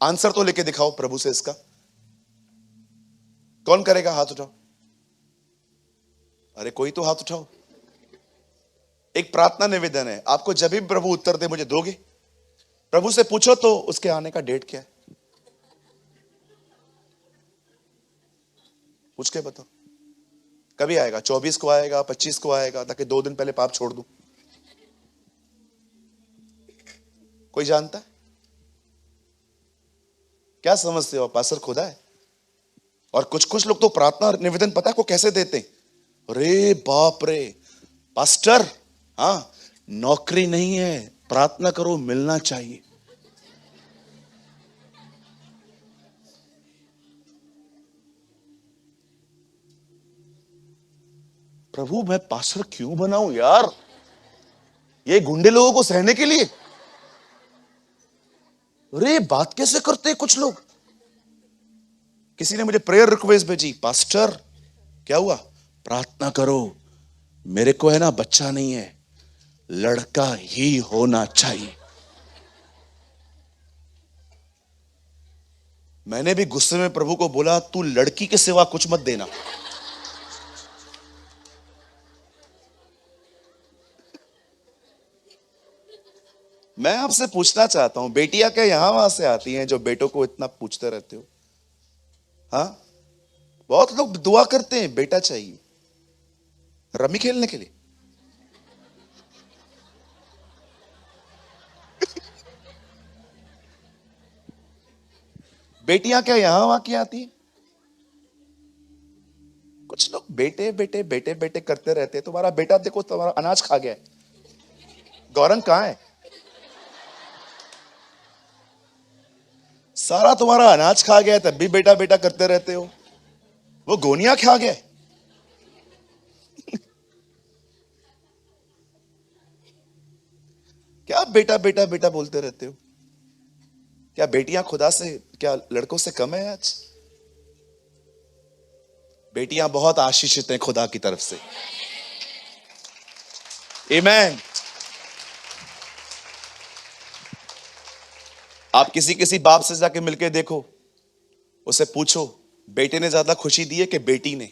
आंसर तो लेके दिखाओ प्रभु से इसका। कौन करेगा? हाथ उठाओ। अरे कोई तो हाथ उठाओ। एक प्रार्थना निवेदन है आपको, जब भी प्रभु उत्तर दे मुझे दोगे? प्रभु से पूछो तो उसके आने का डेट क्या है, पूछ के बताओ। कभी आएगा? 24 को आएगा, 25 को आएगा, ताकि 2 दिन पहले पाप छोड़ दूं। कोई जानता है? क्या समझते हो? पास्टर खुदा है। और कुछ कुछ लोग तो प्रार्थना निवेदन पता है को कैसे देते हैं? अरे बाप रे पास्टर, हाँ नौकरी नहीं है, प्रार्थना करो मिलना चाहिए। प्रभु मैं पास्टर क्यों बनाऊं यार, ये गुंडे लोगों को सहने के लिए? अरे बात कैसे करते हैं कुछ लोग। किसी ने मुझे प्रेयर रिक्वेस्ट भेजी, पास्टर क्या हुआ? प्रार्थना करो, मेरे को है ना बच्चा नहीं है, लड़का ही होना चाहिए। मैंने भी गुस्से में प्रभु को बोला, तू लड़की के सिवा कुछ मत देना। मैं आपसे पूछना चाहता हूं, बेटियां क्या यहां वहां से आती हैं जो बेटों को इतना पूछते रहते हो? हाँ, बहुत लोग दुआ करते हैं बेटा चाहिए, रमी खेलने के लिए। बेटियां क्या यहां वहां की आती हैं? कुछ लोग बेटे बेटे बेटे बेटे करते रहते हैं। तुम्हारा बेटा देखो, तुम्हारा अनाज खा गया है। गौरंग कहां है? सारा तुम्हारा अनाज खा गया है, तब भी बेटा बेटा करते रहते हो। वो गोनिया खा गया। क्या बेटा बेटा बेटा बोलते रहते हो? क्या बेटियां खुदा से, क्या लड़कों से कम है आज? बेटियां बहुत आशीषित हैं खुदा की तरफ से। आमीन। आप किसी किसी बाप से जाके मिलके देखो, उसे पूछो बेटे ने ज्यादा खुशी दी है कि बेटी ने?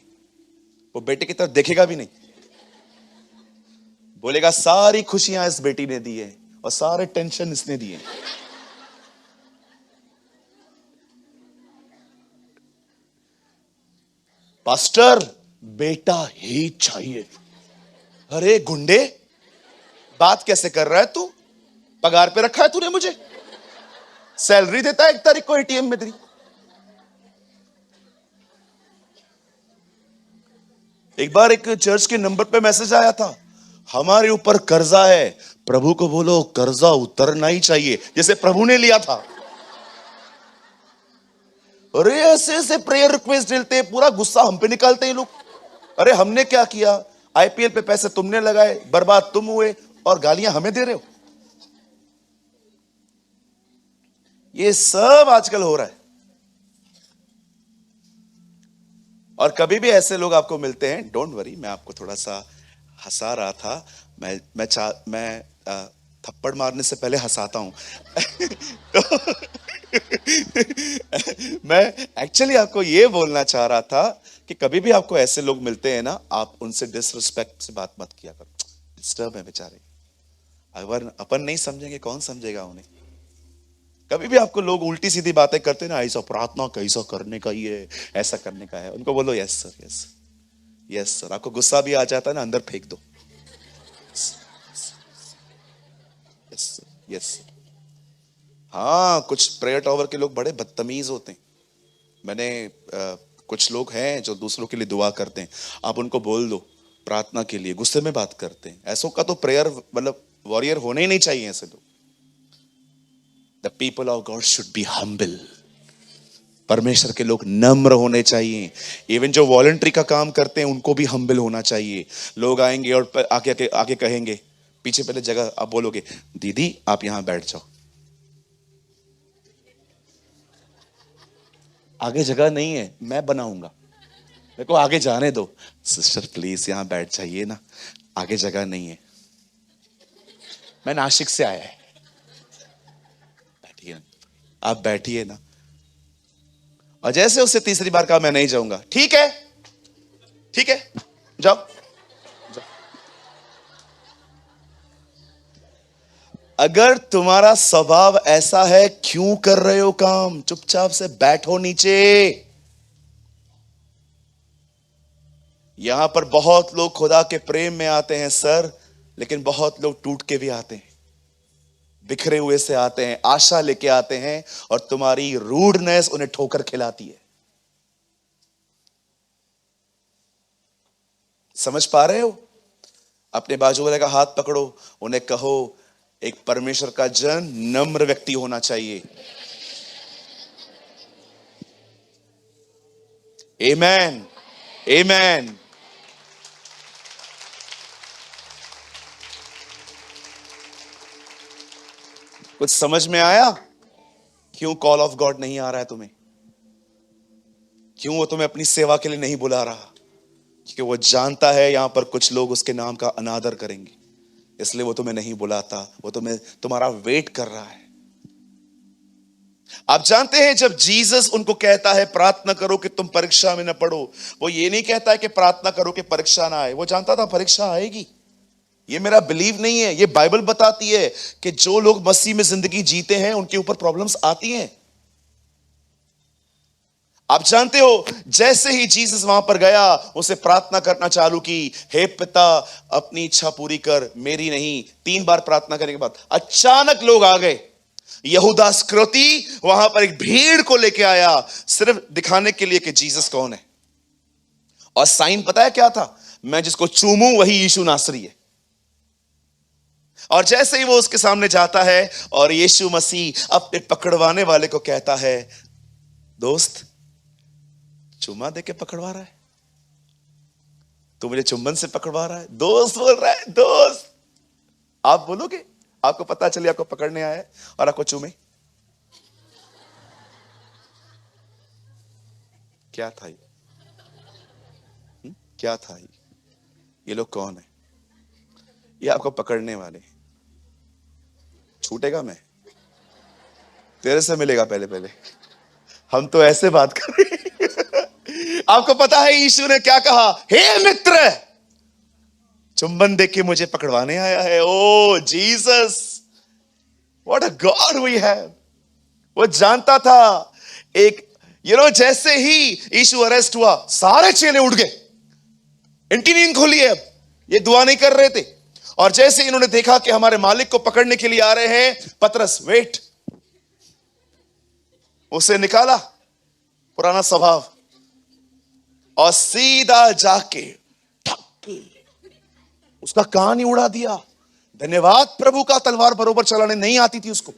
वो बेटे की तरफ देखेगा भी नहीं, बोलेगा सारी खुशियां इस बेटी ने दी है और सारे टेंशन इसने दिए। पास्टर बेटा ही चाहिए। अरे गुंडे, बात कैसे कर रहा है तू? पगार पे रखा है तूने मुझे? सैलरी देता है 1 तारीख को एटीएम में तेरी। एक बार एक चर्च के नंबर पे मैसेज आया था, हमारे ऊपर कर्जा है। प्रभु को बोलो कर्जा उतरना ही चाहिए, जैसे प्रभु ने लिया था। अरे ऐसे ऐसे प्रेयर रिक्वेस्ट देते हैं, पूरा गुस्सा हम पे निकालते हैं लोग। अरे हमने क्या किया? आईपीएल पे पैसे तुमने लगाए, बर्बाद तुम हुए, और गालियां हमें दे रहे हो। ये सब आजकल हो रहा है। और कभी भी ऐसे लोग आपको मिलते हैं, डोंट वरी, मैं आपको थोड़ा सा हंसा रहा था। मैं थप्पड़ मारने से पहले हंसाता हूं। तो मैं एक्चुअली आपको ये बोलना चाह रहा था कि कभी भी आपको ऐसे लोग मिलते हैं ना, आप उनसे डिसरिस्पेक्ट से बात मत किया करो। डिस्टर्ब है बेचारे, अगर अपन नहीं समझेंगे कौन समझेगा उन्हें। कभी भी आपको लोग उल्टी सीधी बातें करते हैं ना, ऐसा प्रार्थना कैसा करने का ही है, ऐसा करने का है, उनको बोलो yes sir, yes yes sir. आपको गुस्सा भी आ जाता है ना, अंदर फेंक दो, यस सर यस सर। हाँ, कुछ प्रेयर टॉवर के लोग बड़े बदतमीज होते हैं। मैंने कुछ लोग हैं जो दूसरों के लिए दुआ करते हैं, आप उनको बोल दो प्रार्थना के लिए, गुस्से में बात करते हैं। ऐसों का तो प्रेयर मतलब वॉरियर होने ही नहीं चाहिए ऐसे लोग। The people of God should be humble. परमेश्वर के लोग नम्र होने चाहिए। इवन जो वॉलंटरी का काम करते हैं उनको भी हम्बल होना चाहिए। लोग आएंगे और आके आके कहेंगे, पीछे पहले जगह आप बोलोगे दीदी आप यहां बैठ जाओ, आगे जगह नहीं है मैं बनाऊंगा, मेरे को आगे जाने दो। सिस्टर प्लीज यहां बैठ जाइए ना, आगे जगह नहीं है। मैं नासिक से आया है। बैठिए, आप बैठिए ना। और जैसे उससे तीसरी बार कहा मैं नहीं जाऊंगा, ठीक है ठीक है, जाओ। अगर तुम्हारा स्वभाव ऐसा है, क्यों कर रहे हो काम? चुपचाप से बैठो नीचे। यहां पर बहुत लोग खुदा के प्रेम में आते हैं सर, लेकिन बहुत लोग टूट के भी आते हैं, बिखरे हुए से आते हैं, आशा लेके आते हैं, और तुम्हारी रूडनेस उन्हें ठोकर खिलाती है। समझ पा रहे हो? अपने बाजू वाले का हाथ पकड़ो, उन्हें कहो एक परमेश्वर का जन नम्र व्यक्ति होना चाहिए। आमेन, आमेन। कुछ समझ में आया क्यों कॉल ऑफ गॉड नहीं आ रहा है तुम्हें? क्यों वो तुम्हें अपनी सेवा के लिए नहीं बुला रहा? क्योंकि वो जानता है यहां पर कुछ लोग उसके नाम का अनादर करेंगे, इसलिए वो तुम्हें नहीं बुलाता। वो तुम्हारा वेट कर रहा है। आप जानते हैं जब जीसस उनको कहता है प्रार्थना करो कि तुम परीक्षा में न पड़ो, वो ये नहीं कहता है कि प्रार्थना करो कि परीक्षा ना आए। वो जानता था परीक्षा आएगी। ये मेरा बिलीव नहीं है, ये बाइबल बताती है कि जो लोग मसीह में जिंदगी जीते हैं उनके ऊपर प्रॉब्लम्स आती हैं। आप जानते हो जैसे ही जीसस वहां पर गया, उसे प्रार्थना करना चालू की, हे पिता अपनी इच्छा पूरी कर, मेरी नहीं। 3 बार प्रार्थना करने के बाद अचानक लोग आ गए। यहूदा इस्करियोती वहां पर एक भीड़ को लेके आया, सिर्फ दिखाने के लिए कि जीसस कौन है। और साइन पता है क्या था? मैं जिसको चूमूं वही यीशु नासरी है। और जैसे ही वो उसके सामने जाता है और यीशु मसीह अपने पकड़वाने वाले को कहता है, दोस्त चुम्मा दे के पकड़वा रहा है, तू मुझे चुंबन से पकड़वा रहा है। दोस्त बोल रहा है, दोस्त। आप बोलोगे? आपको पता चले आपको पकड़ने आया है और आपको चूमे? क्या था ये? क्या था ये लोग कौन है? ये आपको पकड़ने वाले। छूटेगा मैं? तेरे से मिलेगा पहले पहले। हम तो ऐसे बात कर रहे हैं। आपको पता है यीशु ने क्या कहा? हे मित्र, चुंबन देख के मुझे पकड़वाने आया है। Oh Jesus, what a God we have. वो जानता था एक जैसे ही यीशु अरेस्ट हुआ, सारे चेले उठ गए। इनकी नींद खुली है। अब ये दुआ नहीं कर रहे थे। और जैसे इन्होंने देखा कि हमारे मालिक को पकड़ने के लिए आ रहे हैं, पतरस वेट, उसे निकाला पुराना स्वभाव और सीधा जाके उसका कान ही उड़ा दिया। धन्यवाद प्रभु का, तलवार बरोबर चलाने नहीं आती थी उसको,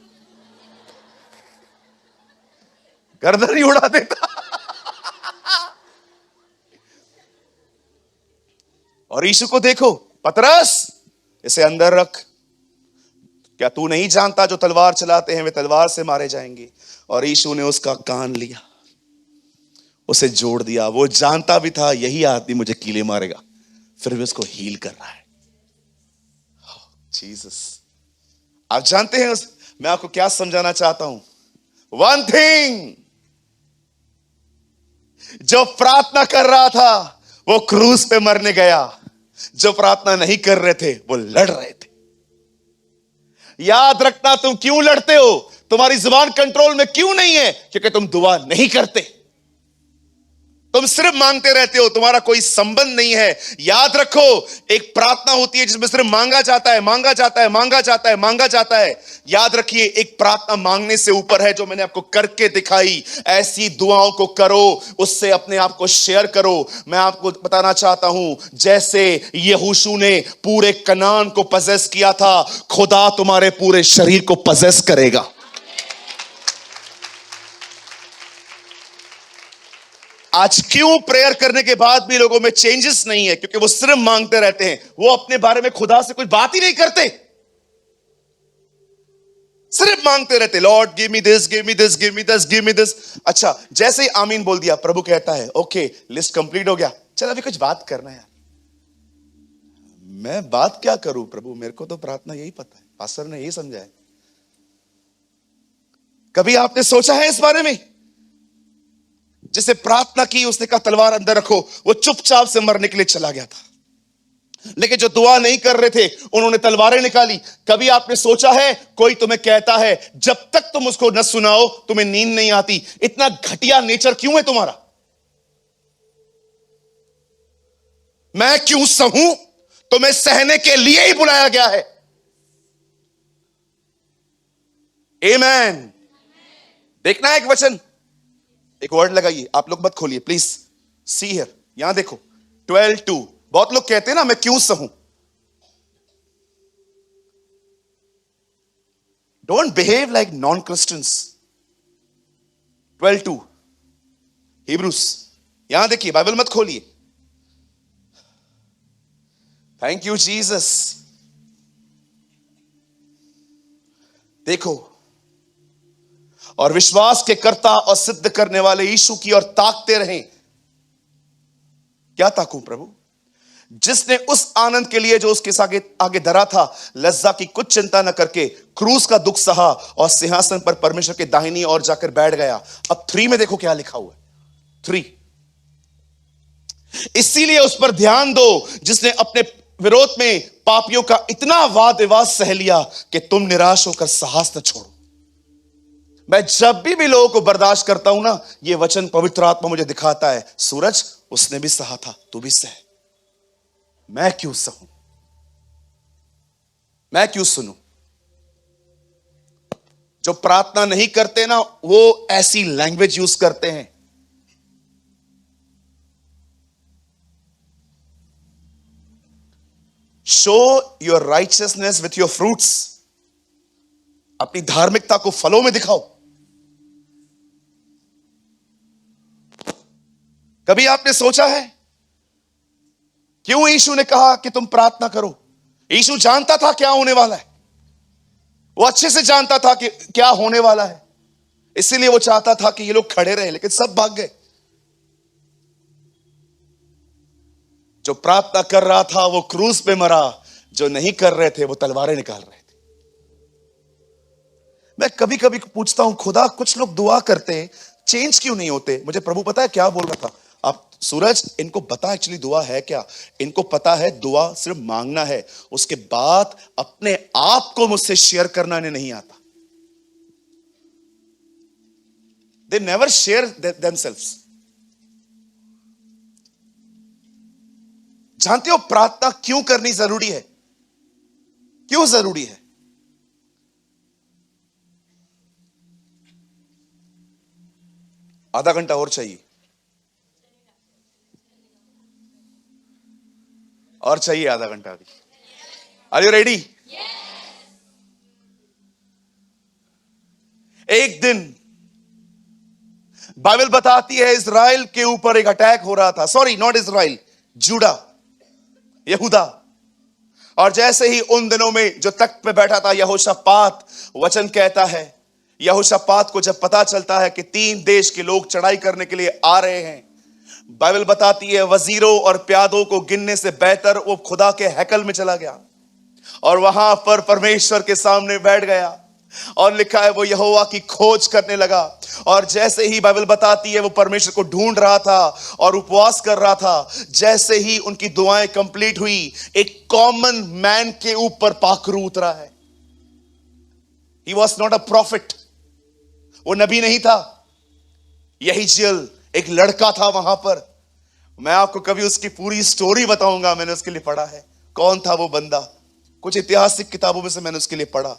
गर्दन ही उड़ा देता। और यीशु को देखो, पतरस इसे अंदर रख। क्या तू नहीं जानता जो तलवार चलाते हैं वे तलवार से मारे जाएंगे? और यीशु ने उसका कान लिया, उसे जोड़ दिया। वो जानता भी था यही आदमी मुझे कीले मारेगा, फिर भी उसको हील कर रहा है। जीसस, आप जानते हैं मैं आपको क्या समझाना चाहता हूं? वन थिंग, जो प्रार्थना कर रहा था वो क्रूस पे मरने गया, जो प्रार्थना नहीं कर रहे थे वो लड़ रहे थे। याद रखना, तुम क्यों लड़ते हो? तुम्हारी जुबान कंट्रोल में क्यों नहीं है? क्योंकि तुम दुआ नहीं करते, तुम सिर्फ मांगते रहते हो, तुम्हारा कोई संबंध नहीं है। याद रखो, एक प्रार्थना होती है जिसमें सिर्फ मांगा जाता है, मांगा जाता है, मांगा जाता है, मांगा जाता है। याद रखिए, एक प्रार्थना मांगने से ऊपर है, जो मैंने आपको करके दिखाई। ऐसी दुआओं को करो, उससे अपने आप को शेयर करो। मैं आपको बताना चाहता हूं, जैसे यहोशू ने पूरे कनान को पजेस किया था, खुदा तुम्हारे पूरे शरीर को पजेस करेगा। आज क्यों प्रेयर करने के बाद भी लोगों में चेंजेस नहीं है? क्योंकि वो सिर्फ मांगते रहते हैं, वो अपने बारे में खुदा से कुछ बात ही नहीं करते, सिर्फ मांगते रहते। Lord give me this, give me this, give me this, give me this. अच्छा, जैसे ही आमीन बोल दिया, प्रभु कहता है ओके लिस्ट कंप्लीट हो गया, चल अभी कुछ बात करना है। मैं बात क्या करूं प्रभु, मेरे को तो प्रार्थना यही पता है, पास्टर ने यही समझाया। कभी आपने सोचा है इस बारे में? जिसे प्रार्थना की उसने कहा तलवार अंदर रखो, वो चुपचाप से मरने के लिए चला गया था। लेकिन जो दुआ नहीं कर रहे थे उन्होंने तलवारें निकाली। कभी आपने सोचा है, कोई तुम्हें कहता है जब तक तुम उसको न सुनाओ तुम्हें नींद नहीं आती। इतना घटिया नेचर क्यों है तुम्हारा? मैं क्यों सहूं? तुम्हें सहने के लिए ही बुलाया गया है। आमेन। देखना है एक वचन, एक वर्ड लगाइए, आप लोग मत खोलिए प्लीज। सी हियर, यहां देखो 12:2। बहुत लोग कहते हैं ना मैं क्यों सहूं। Don't behave like non Christians. 12:2 Hebrews, यहां देखिए, बाइबल मत खोलिए। Thank you Jesus. देखो, और विश्वास के कर्ता और सिद्ध करने वाले यीशु की ओर ताकते रहें। क्या ताकूं प्रभु? जिसने उस आनंद के लिए जो उसके आगे धरा था, लज्जा की कुछ चिंता न करके क्रूस का दुख सहा और सिंहासन पर परमेश्वर के दाहिनी ओर जाकर बैठ गया। अब 3 में देखो क्या लिखा हुआ है। 3, इसीलिए उस पर ध्यान दो जिसने अपने विरोध में पापियों का इतना वाद विवाद सह लिया कि तुम निराश होकर साहस न छोड़ो। मैं जब भी लोगों को बर्दाश्त करता हूं ना, ये वचन पवित्र आत्मा मुझे दिखाता है, सूरज उसने भी सहा था, तू भी सह। मैं क्यों सहूं? मैं क्यों सुनूं? जो प्रार्थना नहीं करते ना, वो ऐसी लैंग्वेज यूज करते हैं। Show your righteousness with your fruits. अपनी धार्मिकता को फलों में दिखाओ। कभी आपने सोचा है क्यों यीशु ने कहा कि तुम प्रार्थना करो? यीशु जानता था क्या होने वाला है। वो अच्छे से जानता था कि क्या होने वाला है, इसीलिए वो चाहता था कि ये लोग खड़े रहे, लेकिन सब भाग गए। जो प्रार्थना कर रहा था वो क्रूस पे मरा, जो नहीं कर रहे थे वो तलवारें निकाल रहे थे। मैं कभी कभी पूछता हूं, खुदा कुछ लोग दुआ करते हैं, चेंज क्यों नहीं होते? मुझे प्रभु पता है क्या बोल रहा था, आप सूरज इनको पता एक्चुअली दुआ है क्या? इनको पता है दुआ सिर्फ मांगना है, उसके बाद अपने आप को मुझसे शेयर करना इन्हें नहीं आता। They never share themselves. जानते हो प्रार्थना क्यों करनी जरूरी है? क्यों जरूरी है? आधा घंटा और चाहिए, और चाहिए आधा घंटा अभी। Are you ready? एक दिन बाइबल बताती है इजराइल के ऊपर एक अटैक हो रहा था। सॉरी, नॉट इजराइल, जूडा, यहूदा। और जैसे ही उन दिनों में जो तख्त पे बैठा था यहोशापात, वचन कहता है यहोशापात को जब पता चलता है कि 3 देश के लोग चढ़ाई करने के लिए आ रहे हैं, बाइबल बताती है वजीरों और प्यादों को गिनने से बेहतर वो खुदा के हैकल में चला गया और वहां पर परमेश्वर के सामने बैठ गया। और लिखा है वो यहोवा की खोज करने लगा। और जैसे ही बाइबल बताती है वो परमेश्वर को ढूंढ रहा था और उपवास कर रहा था, जैसे ही उनकी दुआएं कंप्लीट हुई, एक कॉमन मैन के ऊपर पाखरू उतरा है। He was not a profit, वो नबी नहीं था। यहीजियल एक लड़का था वहां पर। मैं आपको कभी उसकी पूरी स्टोरी बताऊंगा, मैंने उसके लिए पढ़ा है। कौन था वो बंदा? कुछ ऐतिहासिक किताबों में से मैंने उसके लिए पढ़ा।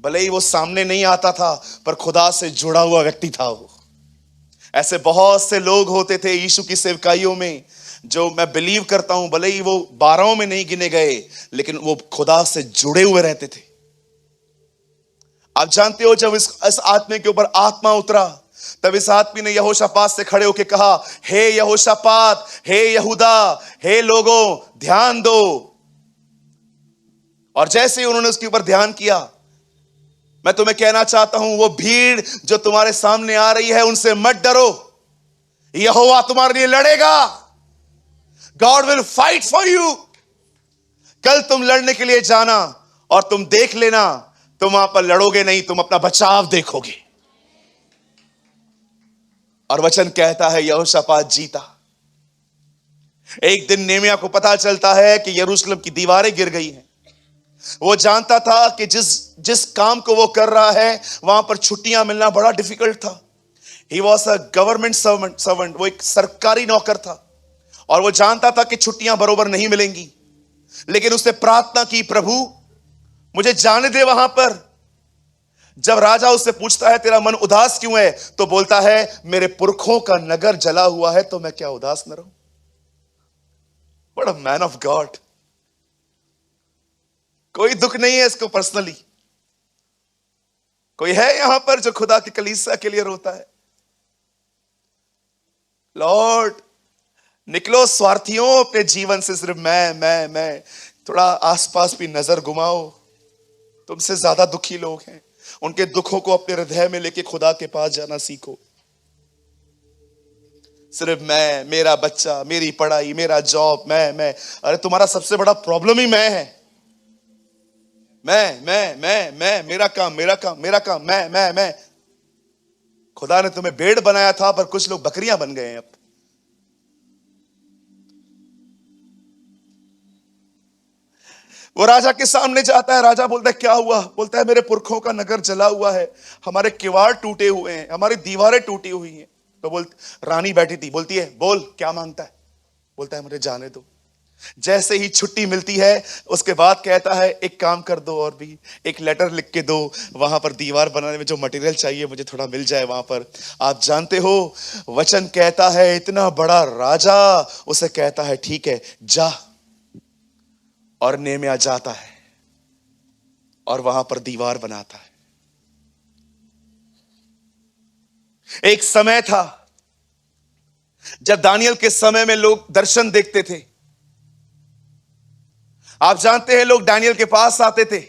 भले ही वो सामने नहीं आता था, पर खुदा से जुड़ा हुआ व्यक्ति था वो। ऐसे बहुत से लोग होते थे यीशु की सेवकाइयों में, जो मैं बिलीव करता हूं भले ही वो 12 में नहीं गिने गए, लेकिन वो खुदा से जुड़े हुए रहते थे। आप जानते हो जब इस आदमी के ऊपर आत्मा उतरा, तब इस आदमी ने यहोशापात से खड़े होकर कहा, हे यहोशापात, हे यहूदा, हे लोगों, ध्यान दो। और जैसे ही उन्होंने उसके ऊपर ध्यान किया, मैं तुम्हें कहना चाहता हूं, वो भीड़ जो तुम्हारे सामने आ रही है उनसे मत डरो, यहोवा तुम्हारे लिए लड़ेगा। God will fight for you. कल तुम लड़ने के लिए जाना और तुम देख लेना, तुम वहां पर लड़ोगे नहीं, तुम अपना बचाव देखोगे। और वचन कहता है यहोशापात जीता। एक दिन नेमिया को पता चलता है कि यरूशलेम की दीवारें गिर गई हैं। वो जानता था कि जिस जिस काम को वो कर रहा है वहां पर छुट्टियां मिलना बड़ा डिफिकल्ट था। He was a government servant, वो एक सरकारी नौकर था और वो जानता था कि छुट्टियां बरोबर नहीं मिलेंगी। लेकिन उसने प्रार्थना की, प्रभु मुझे जाने दे वहां पर। जब राजा उससे पूछता है तेरा मन उदास क्यों है, तो बोलता है मेरे पुरखों का नगर जला हुआ है, तो मैं क्या उदास न रहूं। What a man of God। कोई दुख नहीं है इसको पर्सनली। कोई है यहां पर जो खुदा की कलीसिया के लिए रोता है? लॉर्ड निकलो स्वार्थियों अपने जीवन से, सिर्फ मैं। थोड़ा आसपास भी नजर घुमाओ। तुमसे ज्यादा दुखी लोग हैं, उनके दुखों को अपने हृदय में लेके खुदा के पास जाना सीखो। सिर्फ मैं, मेरा बच्चा, मेरी पढ़ाई, मेरा जॉब, मैं। अरे तुम्हारा सबसे बड़ा प्रॉब्लम ही मैं है। मैं, मेरा काम, मैं। खुदा ने तुम्हें भेड़ बनाया था, पर कुछ लोग बकरियां बन गए हैं अब। वो राजा के सामने जाता है, राजा बोलता है क्या हुआ? बोलता है मेरे पुरखों का नगर जला हुआ है, हमारे किवाड़ टूटे हुए हैं, हमारी दीवारें टूटी हुई हैं। तो रानी बैठी थी, बोलती है बोल क्या मांगता है? बोलता है मुझे जाने दो। जैसे ही छुट्टी मिलती है उसके बाद कहता है एक काम कर दो, और भी एक लेटर लिख के दो, वहां पर दीवार बनाने में जो मटेरियल चाहिए मुझे थोड़ा मिल जाए वहां पर। आप जानते हो वचन कहता है इतना बड़ा राजा उसे कहता है ठीक है जा। और नेमिया जाता है और वहां पर दीवार बनाता है। एक समय था जब दानियल के समय में लोग दर्शन देखते थे। आप जानते हैं लोग दानियल के पास आते थे,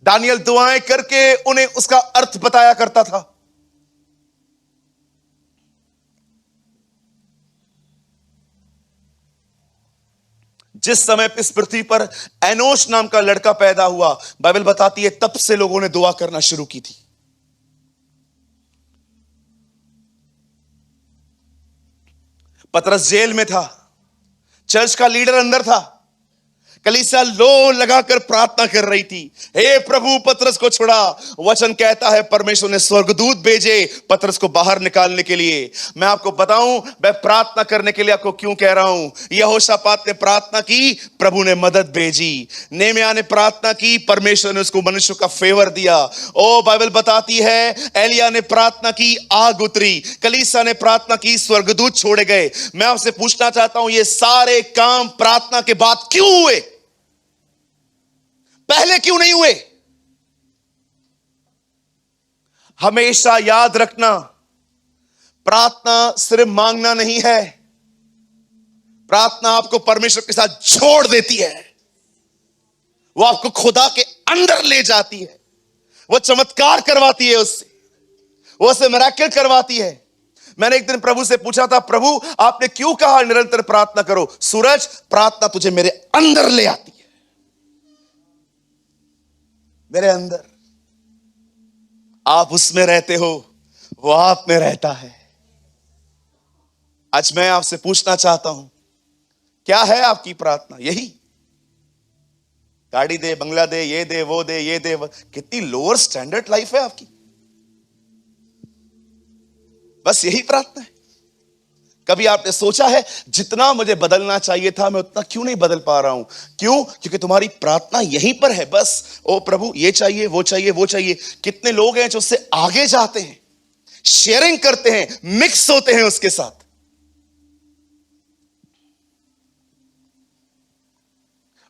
दानियल दुआएं करके उन्हें उसका अर्थ बताया करता था। जिस समय इस पृथ्वी पर एनोश नाम का लड़का पैदा हुआ, बाइबल बताती है तब से लोगों ने दुआ करना शुरू की थी। पतरस जेल में था, चर्च का लीडर अंदर था, कलीसिया लो लगाकर प्रार्थना कर रही थी, हे प्रभु पतरस को छुड़ा। वचन कहता है परमेश्वर ने स्वर्गदूत भेजे पतरस को बाहर निकालने के लिए। मैं आपको बताऊं मैं प्रार्थना करने के लिए आपको क्यों कह रहा हूं। यहोशापात ने प्रार्थना की, प्रभु ने मदद भेजी। नेमिया ने प्रार्थना की, परमेश्वर ने उसको मनुष्य का फेवर दिया। ओ बाइबल बताती है एलिया ने प्रार्थना की, आग उतरी। कलीसिया ने प्रार्थना की, स्वर्गदूत छोड़े गए। मैं आपसे पूछना चाहता हूं ये सारे काम प्रार्थना के बाद क्यों हुए? पहले क्यों नहीं हुए? हमेशा याद रखना, प्रार्थना सिर्फ मांगना नहीं है, प्रार्थना आपको परमेश्वर के साथ जोड़ देती है। वो आपको खुदा के अंदर ले जाती है, वो चमत्कार करवाती है उससे, वो उसे मिरेकल करवाती है। मैंने एक दिन प्रभु से पूछा था, प्रभु आपने क्यों कहा निरंतर प्रार्थना करो? सूरज, प्रार्थना तुझे मेरे अंदर ले आती है, मेरे अंदर। आप उसमें रहते हो, वो आप में रहता है। आज मैं आपसे पूछना चाहता हूं क्या है आपकी प्रार्थना? यही गाड़ी दे, बंगला दे, ये दे, वो दे, ये दे। कितनी लोअर स्टैंडर्ड लाइफ है आपकी। बस यही प्रार्थना है? कभी आपने सोचा है जितना मुझे बदलना चाहिए था मैं उतना क्यों नहीं बदल पा रहा हूं? क्यों? क्योंकि तुम्हारी प्रार्थना यहीं पर है बस। ओ प्रभु ये चाहिए, वो चाहिए, वो चाहिए। कितने लोग हैं जो उससे आगे जाते हैं, शेयरिंग करते हैं, मिक्स होते हैं उसके साथ।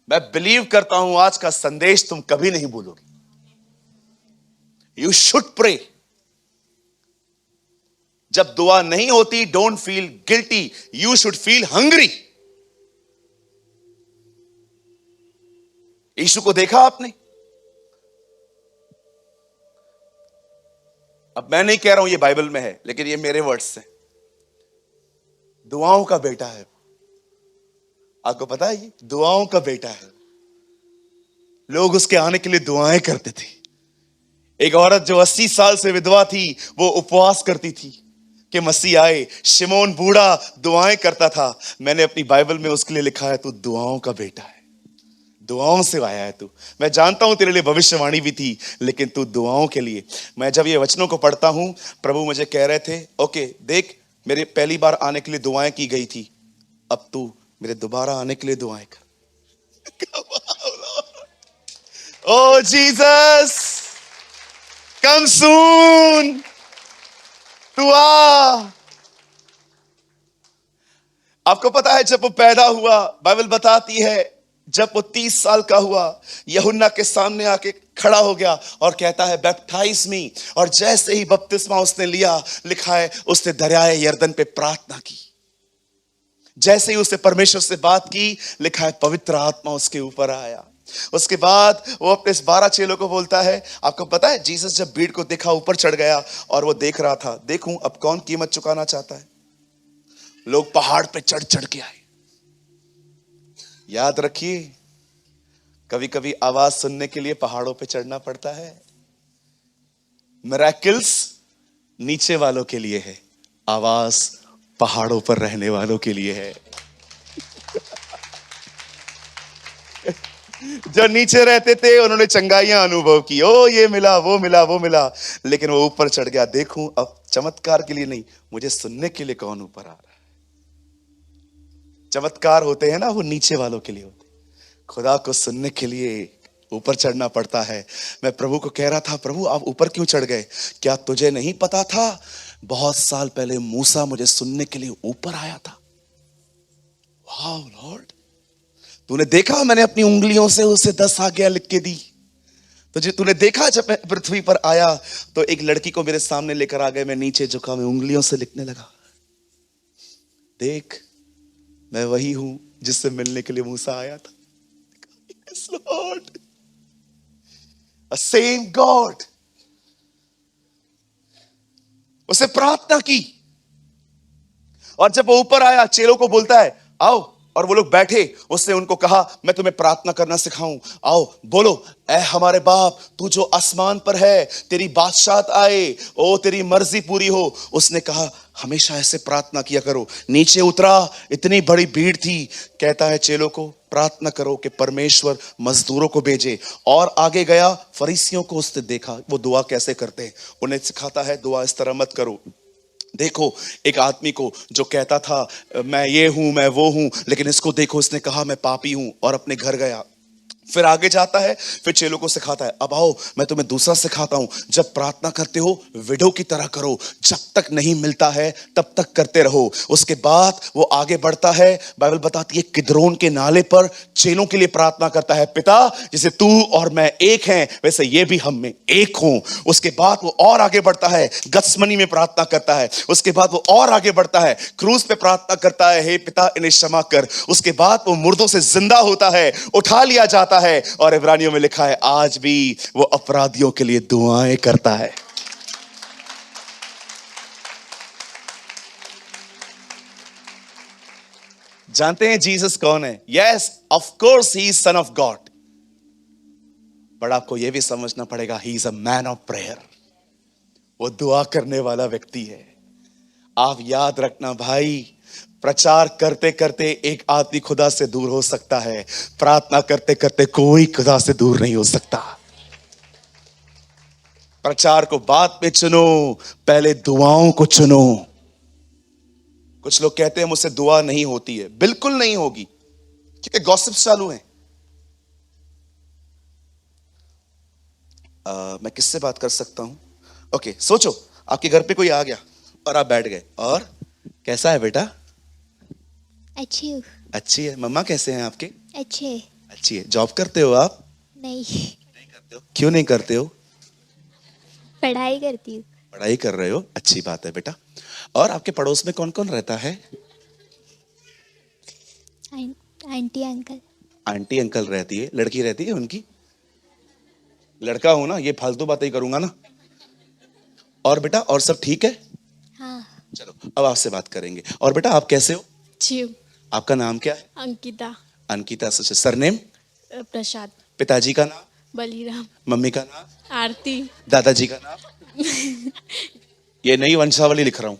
मैं बिलीव करता हूं आज का संदेश तुम कभी नहीं भूलोगे। You should pray. जब दुआ नहीं होती, don't feel guilty, you should feel hungry. यीशु को देखा आपने? अब मैं नहीं कह रहा हूं ये बाइबल में है, लेकिन ये मेरे वर्ड्स हैं। दुआओं का बेटा है, आपको पता है ये दुआओं का बेटा है। लोग उसके आने के लिए दुआएं करते थे। एक औरत जो 80 साल से विधवा थी, वो उपवास करती थी कि मसीह आए। शिमोन बूढ़ा दुआएं करता था। मैंने अपनी बाइबल में उसके लिए लिखा है, तू दुआओं का बेटा है, दुआओं से आया है तू। मैं जानता हूं तेरे लिए भविष्यवाणी भी थी, लेकिन तू दुआओं के लिए। मैं जब ये वचनों को पढ़ता हूं, प्रभु मुझे कह रहे थे, ओके देख, मेरे पहली बार आने के लिए दुआएं की गई थी, अब तू मेरे दोबारा आने के लिए दुआएं कर। ओ जीसस, कम सून, तू आ। आपको पता है जब वो पैदा हुआ, बाइबल बताती है जब वो 30 साल का हुआ, यूहन्ना के सामने आके खड़ा हो गया और कहता है बैप्टाइज मी। और जैसे ही बपतिस्मा उसने लिया, लिखा है उसने दरियाए यरदन पे प्रार्थना की। जैसे ही उसने परमेश्वर से बात की, लिखा है पवित्र आत्मा उसके ऊपर आया। उसके बाद वो अपने 12 चेलों को बोलता है, आपको पता है जीसस जब भीड़ को देखा ऊपर चढ़ गया और वो देख रहा था, देखूं अब कौन कीमत चुकाना चाहता है। लोग पहाड़ पे चढ़ चढ़ के आए। याद रखिए, कभी कभी आवाज सुनने के लिए पहाड़ों पे चढ़ना पड़ता है। मिरेकल्स नीचे वालों के लिए है, आवाज पहाड़ों पर रहने वालों के लिए है। जो नीचे रहते थे उन्होंने चंगाइयां अनुभव की, ओ ये मिला वो मिला वो मिला, लेकिन वो ऊपर चढ़ गया। देखूं अब चमत्कार के लिए नहीं, मुझे सुनने के लिए कौन ऊपर आ रहा है। चमत्कार होते हैं ना, वो नीचे वालों के लिए होते। खुदा को सुनने के लिए ऊपर चढ़ना पड़ता है। मैं प्रभु को कह रहा था, प्रभु आप ऊपर क्यों चढ़ गए? क्या तुझे नहीं पता था बहुत साल पहले मूसा मुझे सुनने के लिए ऊपर आया था? वाह लॉर्ड, तूने देखा मैंने अपनी उंगलियों से उसे 10 आज्ञा लिख के दी। तुझे तूने देखा जब मैं पृथ्वी पर आया तो एक लड़की को मेरे सामने लेकर आ गए, मैं नीचे झुका, मैं उंगलियों से लिखने लगा। देख मैं वही हूं जिससे मिलने के लिए मूसा आया था। Yes, Lord. A same God. उसे प्रार्थना की और जब वो ऊपर आया, चेलों को बोलता है आओ, और वो लोग बैठे। उसने उनको कहा मैं तुम्हें प्रार्थना करना सिखाऊं, आओ बोलो, ऐ हमारे बाप तू जो आसमान पर है, तेरी बादशाहत आए, ओ तेरी मर्जी पूरी हो। उसने कहा हमेशा ऐसे प्रार्थना किया करो। नीचे उतरा, इतनी बड़ी भीड़ थी, कहता है चेलों को प्रार्थना करो कि परमेश्वर मजदूरों को भेजे। और आगे गया, फरीसियों को उसने देखा वो दुआ कैसे करते हैं, उन्हें सिखाता है दुआ इस तरह मत करो। देखो एक आदमी को जो कहता था मैं ये हूं मैं वो हूं, लेकिन इसको देखो, इसने कहा मैं पापी हूं और अपने घर गया। फिर आगे जाता है, फिर चेलों को सिखाता है अब आओ मैं तुम्हें दूसरा सिखाता हूं, जब प्रार्थना करते हो विडो की तरह करो, जब तक नहीं मिलता है तब तक करते रहो। उसके बाद वो आगे बढ़ता है, बाइबल बताती है किद्रोन के नाले पर चेलों के लिए प्रार्थना करता है, पिता जैसे तू और मैं एक हैं वैसे ये भी हम में एक हों। उसके बाद वो और आगे बढ़ता है, गत्समनी में प्रार्थना करता है। उसके बाद वो और आगे बढ़ता है, क्रूस पे प्रार्थना करता है, हे पिता इन्हें क्षमा कर। उसके बाद वो मुर्दों से जिंदा होता है, उठा लिया जाता है, और इब्रानियों में लिखा है आज भी वो अपराधियों के लिए दुआएं करता है। जानते हैं जीसस कौन है? Yes of course he is son of God, but आपको यह भी समझना पड़ेगा he is a man of prayer. वो दुआ करने वाला व्यक्ति है। आप याद रखना भाई, प्रचार करते करते एक आदमी खुदा से दूर हो सकता है, प्रार्थना करते करते कोई खुदा से दूर नहीं हो सकता। प्रचार को बाद में चुनो, पहले दुआओं को चुनो। कुछ लोग कहते हैं मुझसे दुआ नहीं होती है, बिल्कुल नहीं होगी, क्योंकि गॉसिप्स चालू हैं। मैं किससे बात कर सकता हूं? ओके, सोचो आपके घर पे कोई आ गया और आप बैठ गए, और कैसा है बेटा? अच्छी हूँ। अच्छी है। मम्मा कैसे हैं आपके? अच्छे। अच्छी है। जॉब करते हो आप? नहीं, नहीं करते हो? क्यों नहीं करते हो? पढ़ाई करती हूँ। पढ़ाई कर रहे हो, अच्छी बात है बेटा। और आपके पड़ोस में कौन कौन रहता है? Aunty uncle. आंटी अंकल रहती है, लड़की रहती है उनकी? लड़का हूं ना, ये फालतू बातें ही करूंगा ना। और बेटा और सब ठीक है? हाँ। चलो अब आपसे बात करेंगे। और बेटा आप कैसे हो? अच्छी हूँ। आपका नाम क्या है? अंकिता। अंकिता। सरनेम? प्रसाद। पिताजी का नाम? बलिराम। मम्मी का नाम? आरती। दादाजी का नाम? ये नई वंशावली लिख रहा हूं।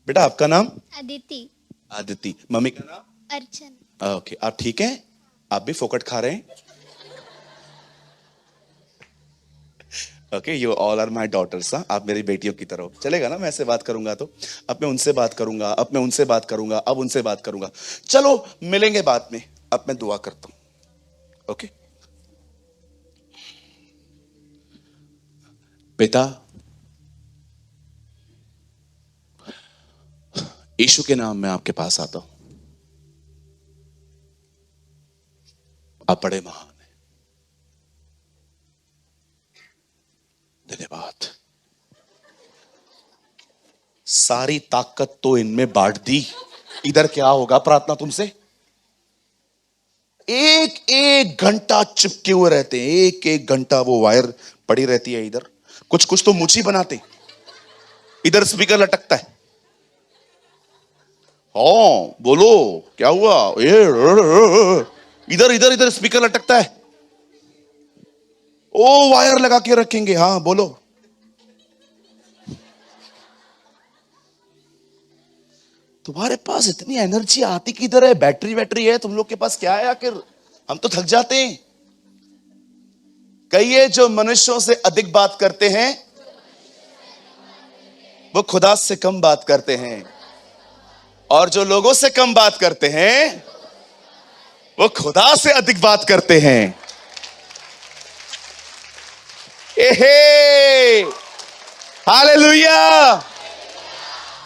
बेटा आपका नाम? अदिति। आदिति। मम्मी का नाम? अर्चन। ओके, आप ठीक हैं? आप भी फोकट खा रहे हैं? Okay, you all are my daughters. आप मेरी बेटियों की तरह हो। चलेगा ना मैं ऐसे बात करूंगा तो? अब मैं उनसे बात करूंगा, अब मैं उनसे बात करूंगा, अब उनसे बात करूंगा। चलो मिलेंगे बाद में, अब मैं दुआ करता हूं। ओके? पिता, यीशु के नाम में आपके पास आता हूं। आप बड़े महान हैं। धन्यवाद। सारी ताकत तो इनमें बांट दी। इधर क्या होगा प्रार्थना तुमसे? एक एक घंटा चिपके हुए रहते हैं, एक एक घंटा वो वायर पड़ी रहती है इधर। कुछ कुछ तो मुझी बनाते, इधर स्पीकर लटकता है। हाँ बोलो क्या हुआ? इधर इधर इधर स्पीकर लटकता है। ओ वायर लगा के रखेंगे। हाँ बोलो। तुम्हारे पास इतनी एनर्जी आती किधर है? बैटरी वैटरी है तुम लोग के पास? क्या है आखिर? हम तो थक जाते हैं। कहिए, जो मनुष्यों से अधिक बात करते हैं वो खुदा से कम बात करते हैं, और जो लोगों से कम बात करते हैं वो खुदा से अधिक बात करते हैं। एहे, हालेलुया।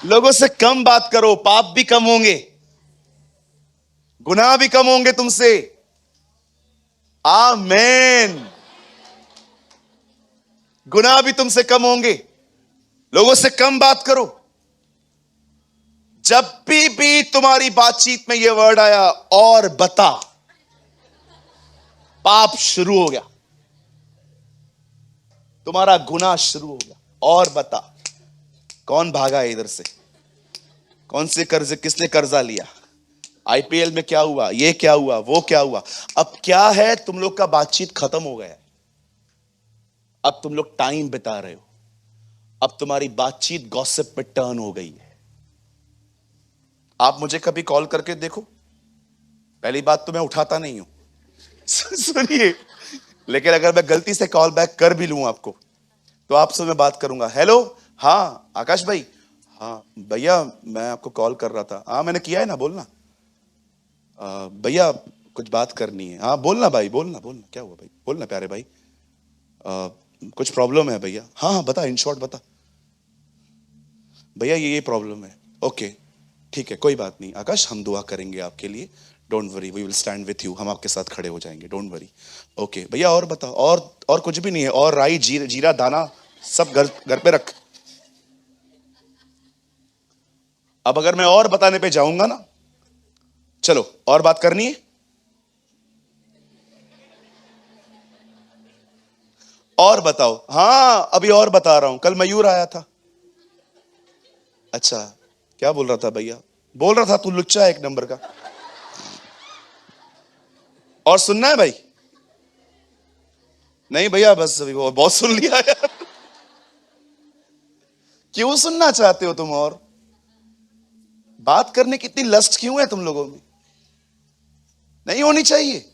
लोगों से कम बात करो, पाप भी कम होंगे, गुनाह भी कम होंगे तुमसे। आमेन। गुनाह भी तुमसे कम होंगे। लोगों से कम बात करो। जब भी तुम्हारी बातचीत में यह वर्ड आया, और बता, पाप शुरू हो गया, तुम्हारा गुनाह शुरू हो गया। और बता, कौन भागा है इधर से? कौन से कर्ज, किसने कर्जा लिया? आईपीएल में क्या हुआ, ये क्या हुआ, वो क्या हुआ? अब क्या है, तुम लोग का बातचीत खत्म हो गया है। अब तुम लोग टाइम बिता रहे हो। अब तुम्हारी बातचीत गॉसिप पे टर्न हो गई है। आप मुझे कभी कॉल करके देखो, पहली बात तो मैं उठाता नहीं हूं। सुनिए, लेकिन अगर मैं गलती से कॉल बैक कर भी लूं आपको, तो आपसे मैं बात करूंगा। हेलो, हाँ आकाश भाई, हाँ भैया मैं आपको कॉल कर रहा था। हाँ मैंने किया है ना, बोलना। भैया कुछ बात करनी है। हाँ बोलना भाई, बोलना बोलना। क्या हुआ भाई? बोलना प्यारे भाई। कुछ प्रॉब्लम है भैया। हाँ हाँ बता, इन शॉर्ट बता भैया, ये प्रॉब्लम है। ओके ठीक है, कोई बात नहीं आकाश, हम दुआ करेंगे आपके लिए। Don't worry, we will stand with you. हम आपके साथ खड़े हो जाएंगे, डोंट वरी। ओके भैया, और बता। और कुछ भी नहीं है? और राई, जीरा दाना सब घर पे रख। अब अगर मैं और बताने पे जाऊंगा ना, चलो और बात करनी है? और बताओ। हाँ अभी और बता रहा हूं, कल मयूर आया था। अच्छा, क्या बोल रहा था भैया? बोल रहा था तू लुच्चा है एक नंबर का। और सुनना है भाई? नहीं भैया, बस अभी वो बहुत सुन लिया यार। क्यों सुनना चाहते हो तुम? और बात करने की इतनी लस्ट क्यों है तुम लोगों में? नहीं होनी चाहिए।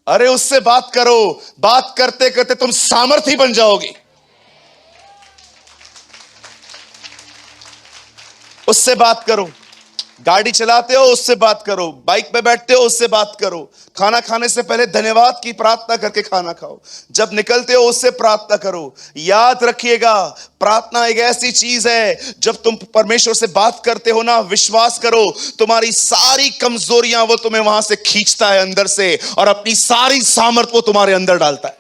अरे उससे बात करो, बात करते करते तुम सामर्थी बन जाओगे। उससे बात करो। गाड़ी चलाते हो, उससे बात करो। बाइक पे बैठते हो, उससे बात करो। खाना खाने से पहले धन्यवाद की प्रार्थना करके खाना खाओ। जब निकलते हो उससे प्रार्थना करो। याद रखिएगा, प्रार्थना एक ऐसी चीज है, जब तुम परमेश्वर से बात करते हो ना, विश्वास करो, तुम्हारी सारी कमजोरियां वो तुम्हें वहां से खींचता है अंदर से, और अपनी सारी सामर्थ वो तुम्हारे अंदर डालता है।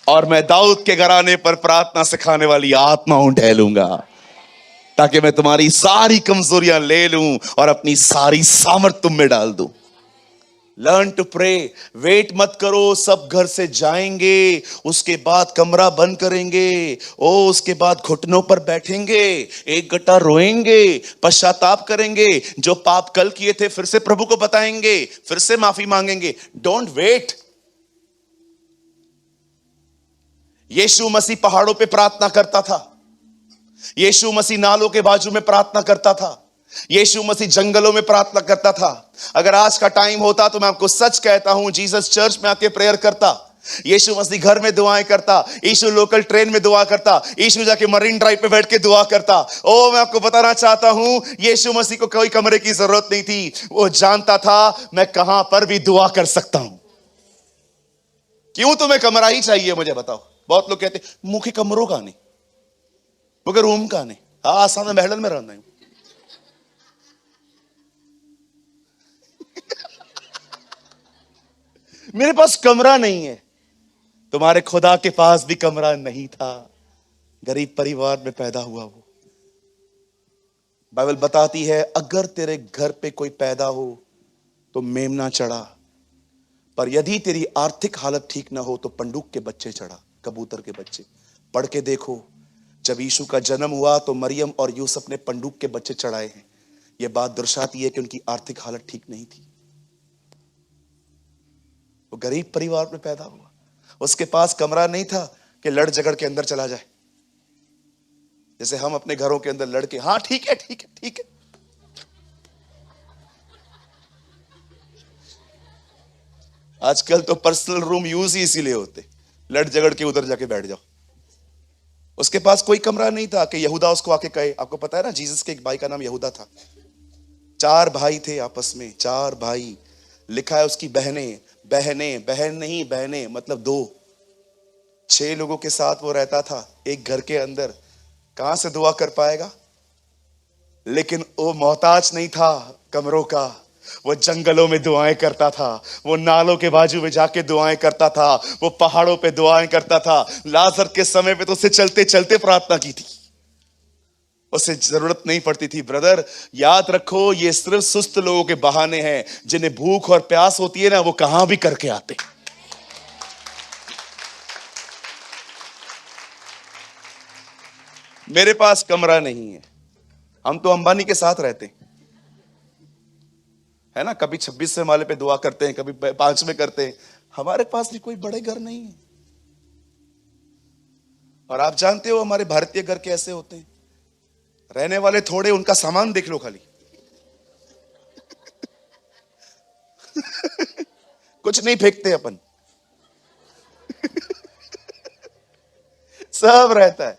और मैं दाऊद के घराने पर प्रार्थना सिखाने वाली आत्माओं ढहलूंगा, ताकि मैं तुम्हारी सारी कमजोरियां ले लूं और अपनी सारी सामर्थ तुम में डाल दूं। Learn to pray. वेट मत करो, सब घर से जाएंगे, उसके बाद कमरा बंद करेंगे, उसके बाद घुटनों पर बैठेंगे, एक गट्टा रोएंगे, पश्चाताप करेंगे, जो पाप कल किए थे फिर से प्रभु को बताएंगे, फिर से माफी मांगेंगे। Don't wait. यीशु मसीह पहाड़ों पे प्रार्थना करता था, यीशु मसीह नालों के बाजू में प्रार्थना करता था, यीशु मसीह जंगलों में प्रार्थना करता था। अगर आज का टाइम होता तो मैं आपको सच कहता हूं, जीसस चर्च में आके प्रेयर करता, यीशु मसीह घर में दुआएं करता, यीशु लोकल ट्रेन में दुआ करता, यीशु जाके मरीन ड्राइव पे बैठ के दुआ करता। मैं आपको बताना चाहता हूं, यीशु मसीह को कोई कमरे की जरूरत नहीं थी, वो जानता था मैं कहां पर भी दुआ कर सकता हूं। क्यों तुम्हें कमरा ही चाहिए मुझे बताओ? बहुत लोग कहते मुझे कमरों का नहीं, मुझे रूम का नहीं, हाँ सामने महल में रहना है। मेरे पास कमरा नहीं है। तुम्हारे खुदा के पास भी कमरा नहीं था, गरीब परिवार में पैदा हुआ वो। बाइबल बताती है अगर तेरे घर पे कोई पैदा हो तो मेमना चढ़ा, पर यदि तेरी आर्थिक हालत ठीक ना हो तो पंडुक के बच्चे चढ़ा, कबूतर के बच्चे। पढ़ के देखो, जब यीशु का जन्म हुआ तो मरियम और यूसुफ ने पंडुक के बच्चे चढ़ाए हैं। यह बात दर्शाती है कि उनकी आर्थिक हालत ठीक नहीं थी। वो गरीब परिवार में पैदा हुआ, उसके पास कमरा नहीं था कि लड़ झगड़ के अंदर चला जाए, जैसे हम अपने घरों के अंदर लड़के, हाँ ठीक है ठीक है ठीक है। आजकल तो पर्सनल रूम यूज ही इसीलिए होते, लड़ झगड़ के उधर जाके बैठ जाओ। उसके पास कोई कमरा नहीं था कि यहूदा उसको आके कहे। आपको पता है ना, जीसस के एक भाई का नाम यहूदा था। 4 भाई थे आपस में, 4 भाई। लिखा है उसकी बहनें, बहन नहीं बहनें मतलब 2। 6 लोगों के साथ वो रहता था एक घर के अंदर, कहां से दुआ कर पाएगा? लेकिन वो मोहताज नहीं था कमरों का, वो जंगलों में दुआएं करता था, वो नालों के बाजू में जाके दुआएं करता था, वो पहाड़ों पे दुआएं करता था। लाजर के समय पे तो उसे चलते चलते प्रार्थना की थी, उसे जरूरत नहीं पड़ती थी। ब्रदर याद रखो, ये सिर्फ सुस्त लोगों के बहाने हैं। जिन्हें भूख और प्यास होती है ना, वो कहां भी करके आते। मेरे पास कमरा नहीं है, हम तो अंबानी के साथ रहते हैं, है ना। कभी 26वें माले पे दुआ करते हैं, कभी 5वें करते हैं। हमारे पास भी कोई बड़े घर नहीं है। और आप जानते हो हमारे भारतीय घर कैसे होते हैं, रहने वाले थोड़े, उनका सामान देख लो खाली। कुछ नहीं फेंकते अपन, सब रहता है,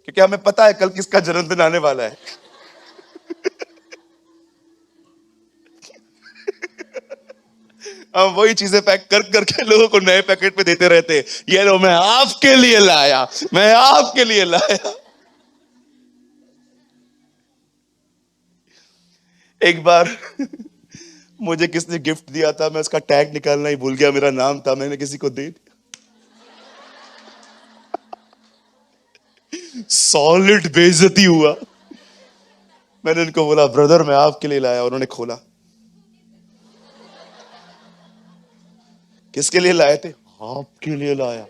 क्योंकि हमें पता है कल किसका जन्मदिन आने वाला है। हम वही चीजें पैक कर करके लोगों को नए पैकेट में देते रहते हैं। ये लो मैं आपके लिए लाया, मैं आपके लिए लाया। एक बार मुझे किसने गिफ्ट दिया था, मैं उसका टैग निकालना ही भूल गया, मेरा नाम था, मैंने किसी को दे दिया। सॉलिड बेइज्जती हुआ। मैंने उनको बोला ब्रदर मैं आपके लिए लाया, उन्होंने खोला, किसके लिए लाए थे? आपके लिए लाया।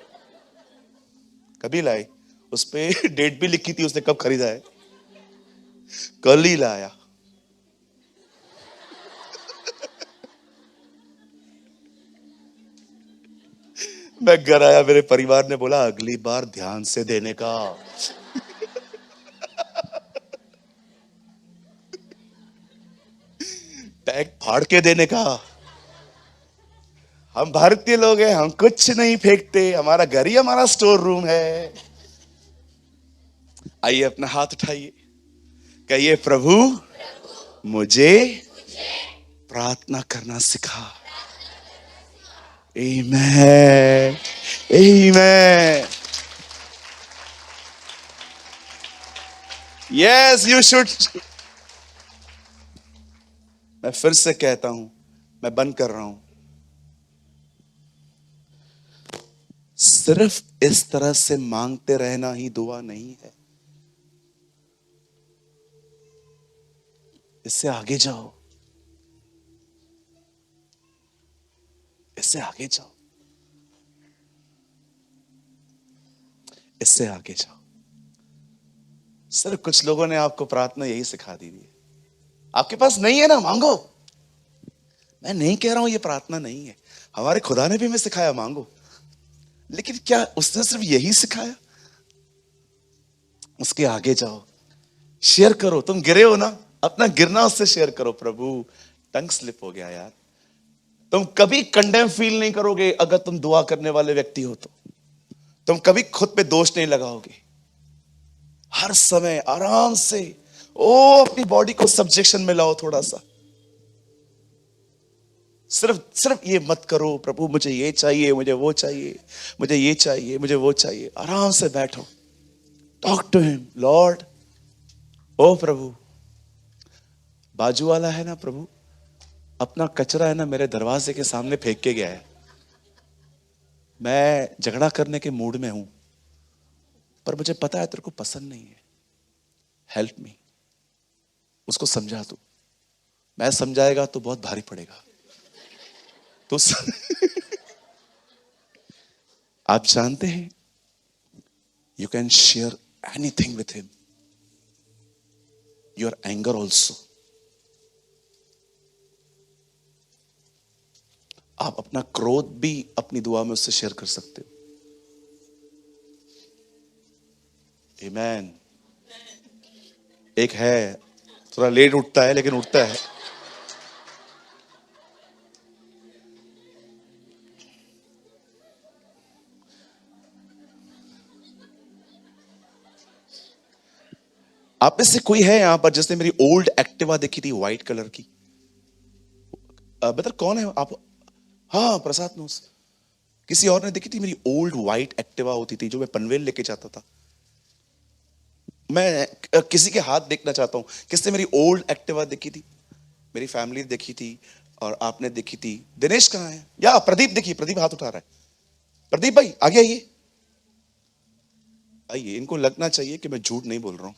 कभी लाए? उस पे डेट भी लिखी थी उसने कब खरीदा है, कल ही लाया। मैं घर आया, मेरे परिवार ने बोला अगली बार ध्यान से देने का। टैग फाड़ के देने का। हम भारतीय लोग हैं, हम कुछ नहीं फेंकते, हमारा घर ही हमारा स्टोर रूम है। आइए अपना हाथ उठाइए, कहिए प्रभु मुझे प्रार्थना करना सिखा। आमेन, आमेन। Yes you should. मैं फिर से कहता हूं, मैं बंद कर रहा हूं, सिर्फ इस तरह से मांगते रहना ही दुआ नहीं है, इससे आगे जाओ। इससे आगे जाओ, इससे आगे जाओ। सिर्फ कुछ लोगों ने आपको प्रार्थना यही सिखा दी है। आपके पास नहीं है ना, मांगो। मैं नहीं कह रहा हूं ये प्रार्थना नहीं है, हमारे खुदा ने भी हमें सिखाया मांगो, लेकिन क्या उसने सिर्फ यही सिखाया? उसके आगे जाओ, शेयर करो। तुम गिरे हो ना, अपना गिरना उससे शेयर करो। प्रभु टंग स्लिप हो गया यार। तुम कभी कंडेम फील नहीं करोगे अगर तुम दुआ करने वाले व्यक्ति हो तो। तुम कभी खुद पे दोष नहीं लगाओगे। हर समय आराम से अपनी बॉडी को सब्जेक्शन में लाओ थोड़ा सा। सिर्फ ये मत करो प्रभु मुझे ये चाहिए, मुझे वो चाहिए, मुझे ये चाहिए, मुझे वो चाहिए। आराम से बैठो, टॉक टू हिम। लॉर्ड, ओ प्रभु, बाजू वाला है ना प्रभु, अपना कचरा है ना मेरे दरवाजे के सामने फेंक के गया है। मैं झगड़ा करने के मूड में हूं, पर मुझे पता है तेरे को पसंद नहीं है। Help me. उसको समझा तू। मैं समझाएगा तो बहुत भारी पड़ेगा। तो आप जानते हैं, you can share anything with him, your anger also. आप अपना क्रोध भी अपनी दुआ में उससे शेयर कर सकते हो। आमीन। एक है, थोड़ा लेट उठता है लेकिन उठता है। आप में से कोई है यहां पर जिसने मेरी ओल्ड एक्टिवा देखी थी, व्हाइट कलर की? बता कौन है आप? हाँ, प्रसाद नोस। किसी और ने देखी थी मेरी ओल्ड व्हाइट एक्टिवा होती थी जो मैं पनवेल लेके जाता था। मैं किसी के हाथ देखना चाहता हूं, किसने मेरी ओल्ड एक्टिवा देखी थी? मेरी फैमिली देखी थी और आपने देखी थी। दिनेश कहाँ है? या प्रदीप देखिए, प्रदीप हाथ उठा रहा है। प्रदीप भाई आगे आइए, आइए। इनको लगना चाहिए कि मैं झूठ नहीं बोल रहा हूं।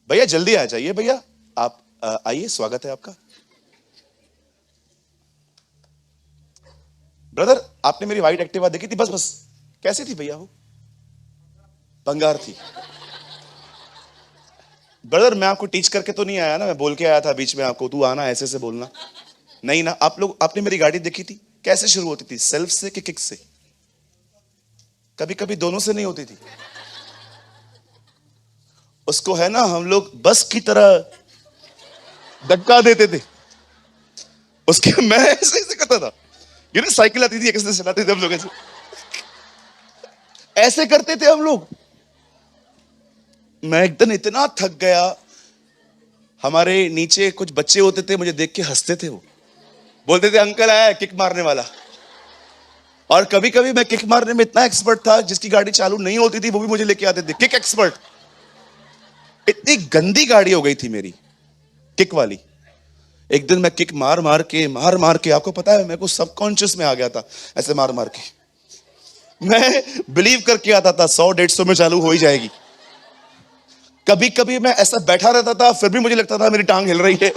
भैया जल्दी आ जाइए भैया, आप आइए, स्वागत है आपका। ब्रदर, आपने मेरी व्हाइट एक्टिवा देखी थी? बस कैसी थी भैया? वो बंगार थी। ब्रदर मैं आपको टीच करके तो नहीं आया ना, मैं बोल के आया था बीच में आपको, तू आना ऐसे से बोलना नहीं ना। आप लोग, आपने मेरी गाड़ी देखी थी कैसे शुरू होती थी? सेल्फ से कि किक से? कभी कभी दोनों से नहीं होती थी। उसको है ना हम लोग बस की तरह धक्का देते थे उसके। मैं ऐसे ऐसे करता था, ये ना साइकिल आती थी एक से चलाते थे हम लोग, ऐसे ऐसे करते थे हम लोग। मैं एक दिन इतना थक गया, हमारे नीचे कुछ बच्चे होते थे, मुझे देख के हंसते थे। वो बोलते थे अंकल आया है किक मारने वाला। और कभी कभी मैं किक मारने में इतना एक्सपर्ट था, जिसकी गाड़ी चालू नहीं होती थी वो भी मुझे लेके आते थे, किक एक्सपर्ट। इतनी गंदी गाड़ी हो गई थी मेरी, किक वाली। एक दिन मैं किक मार मार के आपको पता है मेरे को सबकॉन्शियस में आ गया था, ऐसे मार मार के मैं बिलीव करके आता था 100-150 में चालू हो ही जाएगी। कभी कभी मैं ऐसा बैठा रहता था, फिर भी मुझे लगता था मेरी टांग हिल रही है।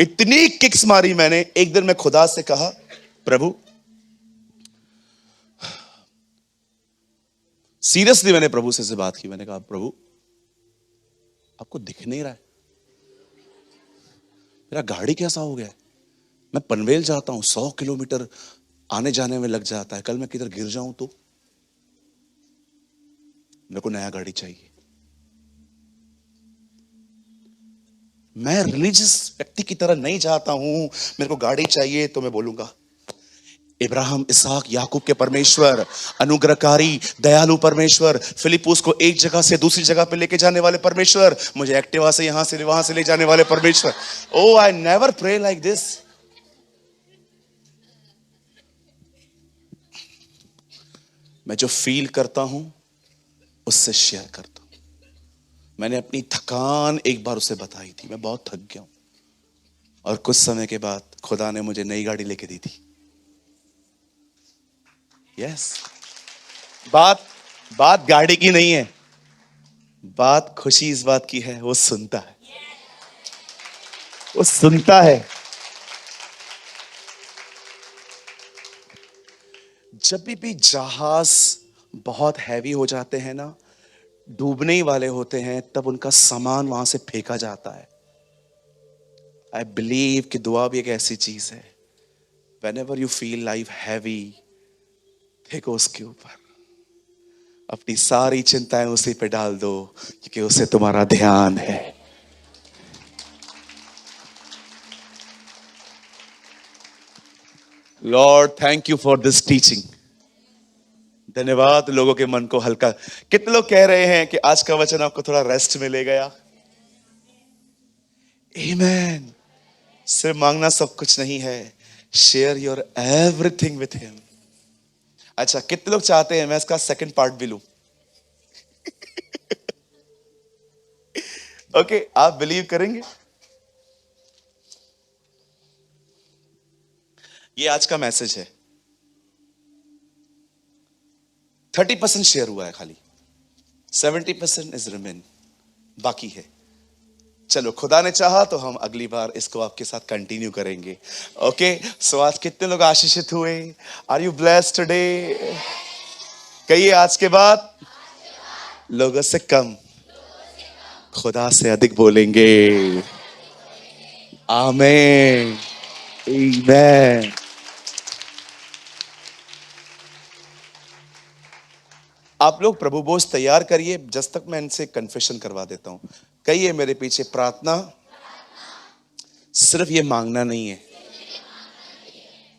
इतनी किक्स मारी मैंने। एक दिन मैं खुदा से कहा, प्रभु, सीरियसली मैंने प्रभु से बात की। मैंने कहा प्रभु आपको दिख नहीं रहा है, मेरा गाड़ी कैसा हो गया है? मैं पनवेल जाता हूं, 100 किलोमीटर आने जाने में लग जाता है, कल मैं किधर गिर जाऊं तो? मेरे को नया गाड़ी चाहिए। मैं रिलीजियस व्यक्ति की तरह नहीं चाहता हूं, मेरे को गाड़ी चाहिए तो मैं बोलूंगा इब्राहिम, इसहाक, याकूब के परमेश्वर, अनुग्रहकारी, दयालु परमेश्वर, फिलिप्पुस को एक जगह से दूसरी जगह पे लेके जाने वाले परमेश्वर, मुझे एक्टिवा से यहां से वहां से ले जाने वाले परमेश्वर। Oh I never pray like this. मैं जो फील करता हूं उससे शेयर करता हूं। मैंने अपनी थकान एक बार उसे बताई थी, मैं बहुत थक गया हूं, और कुछ समय के बाद खुदा ने मुझे नई गाड़ी लेके दी थी। यस, बात गाड़ी की नहीं है, बात खुशी इस बात की है, वो सुनता है, वो सुनता है। जब भी जहाज बहुत हैवी हो जाते हैं ना, डूबने ही वाले होते हैं, तब उनका सामान वहां से फेंका जाता है। आई बिलीव कि दुआ भी एक ऐसी चीज है। Whenever you feel life heavy, फेंको उसके ऊपर, अपनी सारी चिंताएं उसी पे डाल दो, क्योंकि उसे तुम्हारा ध्यान है। Lord thank you for this teaching. धन्यवाद लोगों के मन को हल्का। कितने लोग कह रहे हैं कि आज का वचन आपको थोड़ा रेस्ट मिले गया? आमीन। सिर्फ मांगना सब कुछ नहीं है, share your everything with him. अच्छा, कितने लोग चाहते हैं मैं इसका सेकंड पार्ट भी लूं? ओके, आप बिलीव करेंगे? ये आज का मैसेज है। 30% शेयर हुआ है खाली, 70% इज रिमेन, बाकी है। चलो, खुदा ने चाहा तो हम अगली बार इसको आपके साथ कंटिन्यू करेंगे। ओके, सो आज कितने लोग आशीषित हुए? Are you blessed today? कहिए, आज के बाद लोगों से कम, खुदा से अधिक बोलेंगे। आमीन, आमीन। आप लोग प्रभु भोज तैयार करिए, जब तक मैं इनसे कन्फेशन करवा देता हूं। कहिए मेरे पीछे, प्रार्थना सिर्फ ये मांगना नहीं है,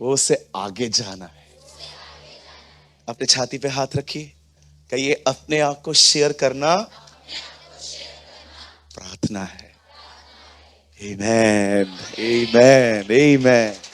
वो उससे आगे जाना है। अपने छाती पे हाथ रखिए, कहिए अपने आप को शेयर करना प्रार्थना है। आमीन, आमीन, आमीन।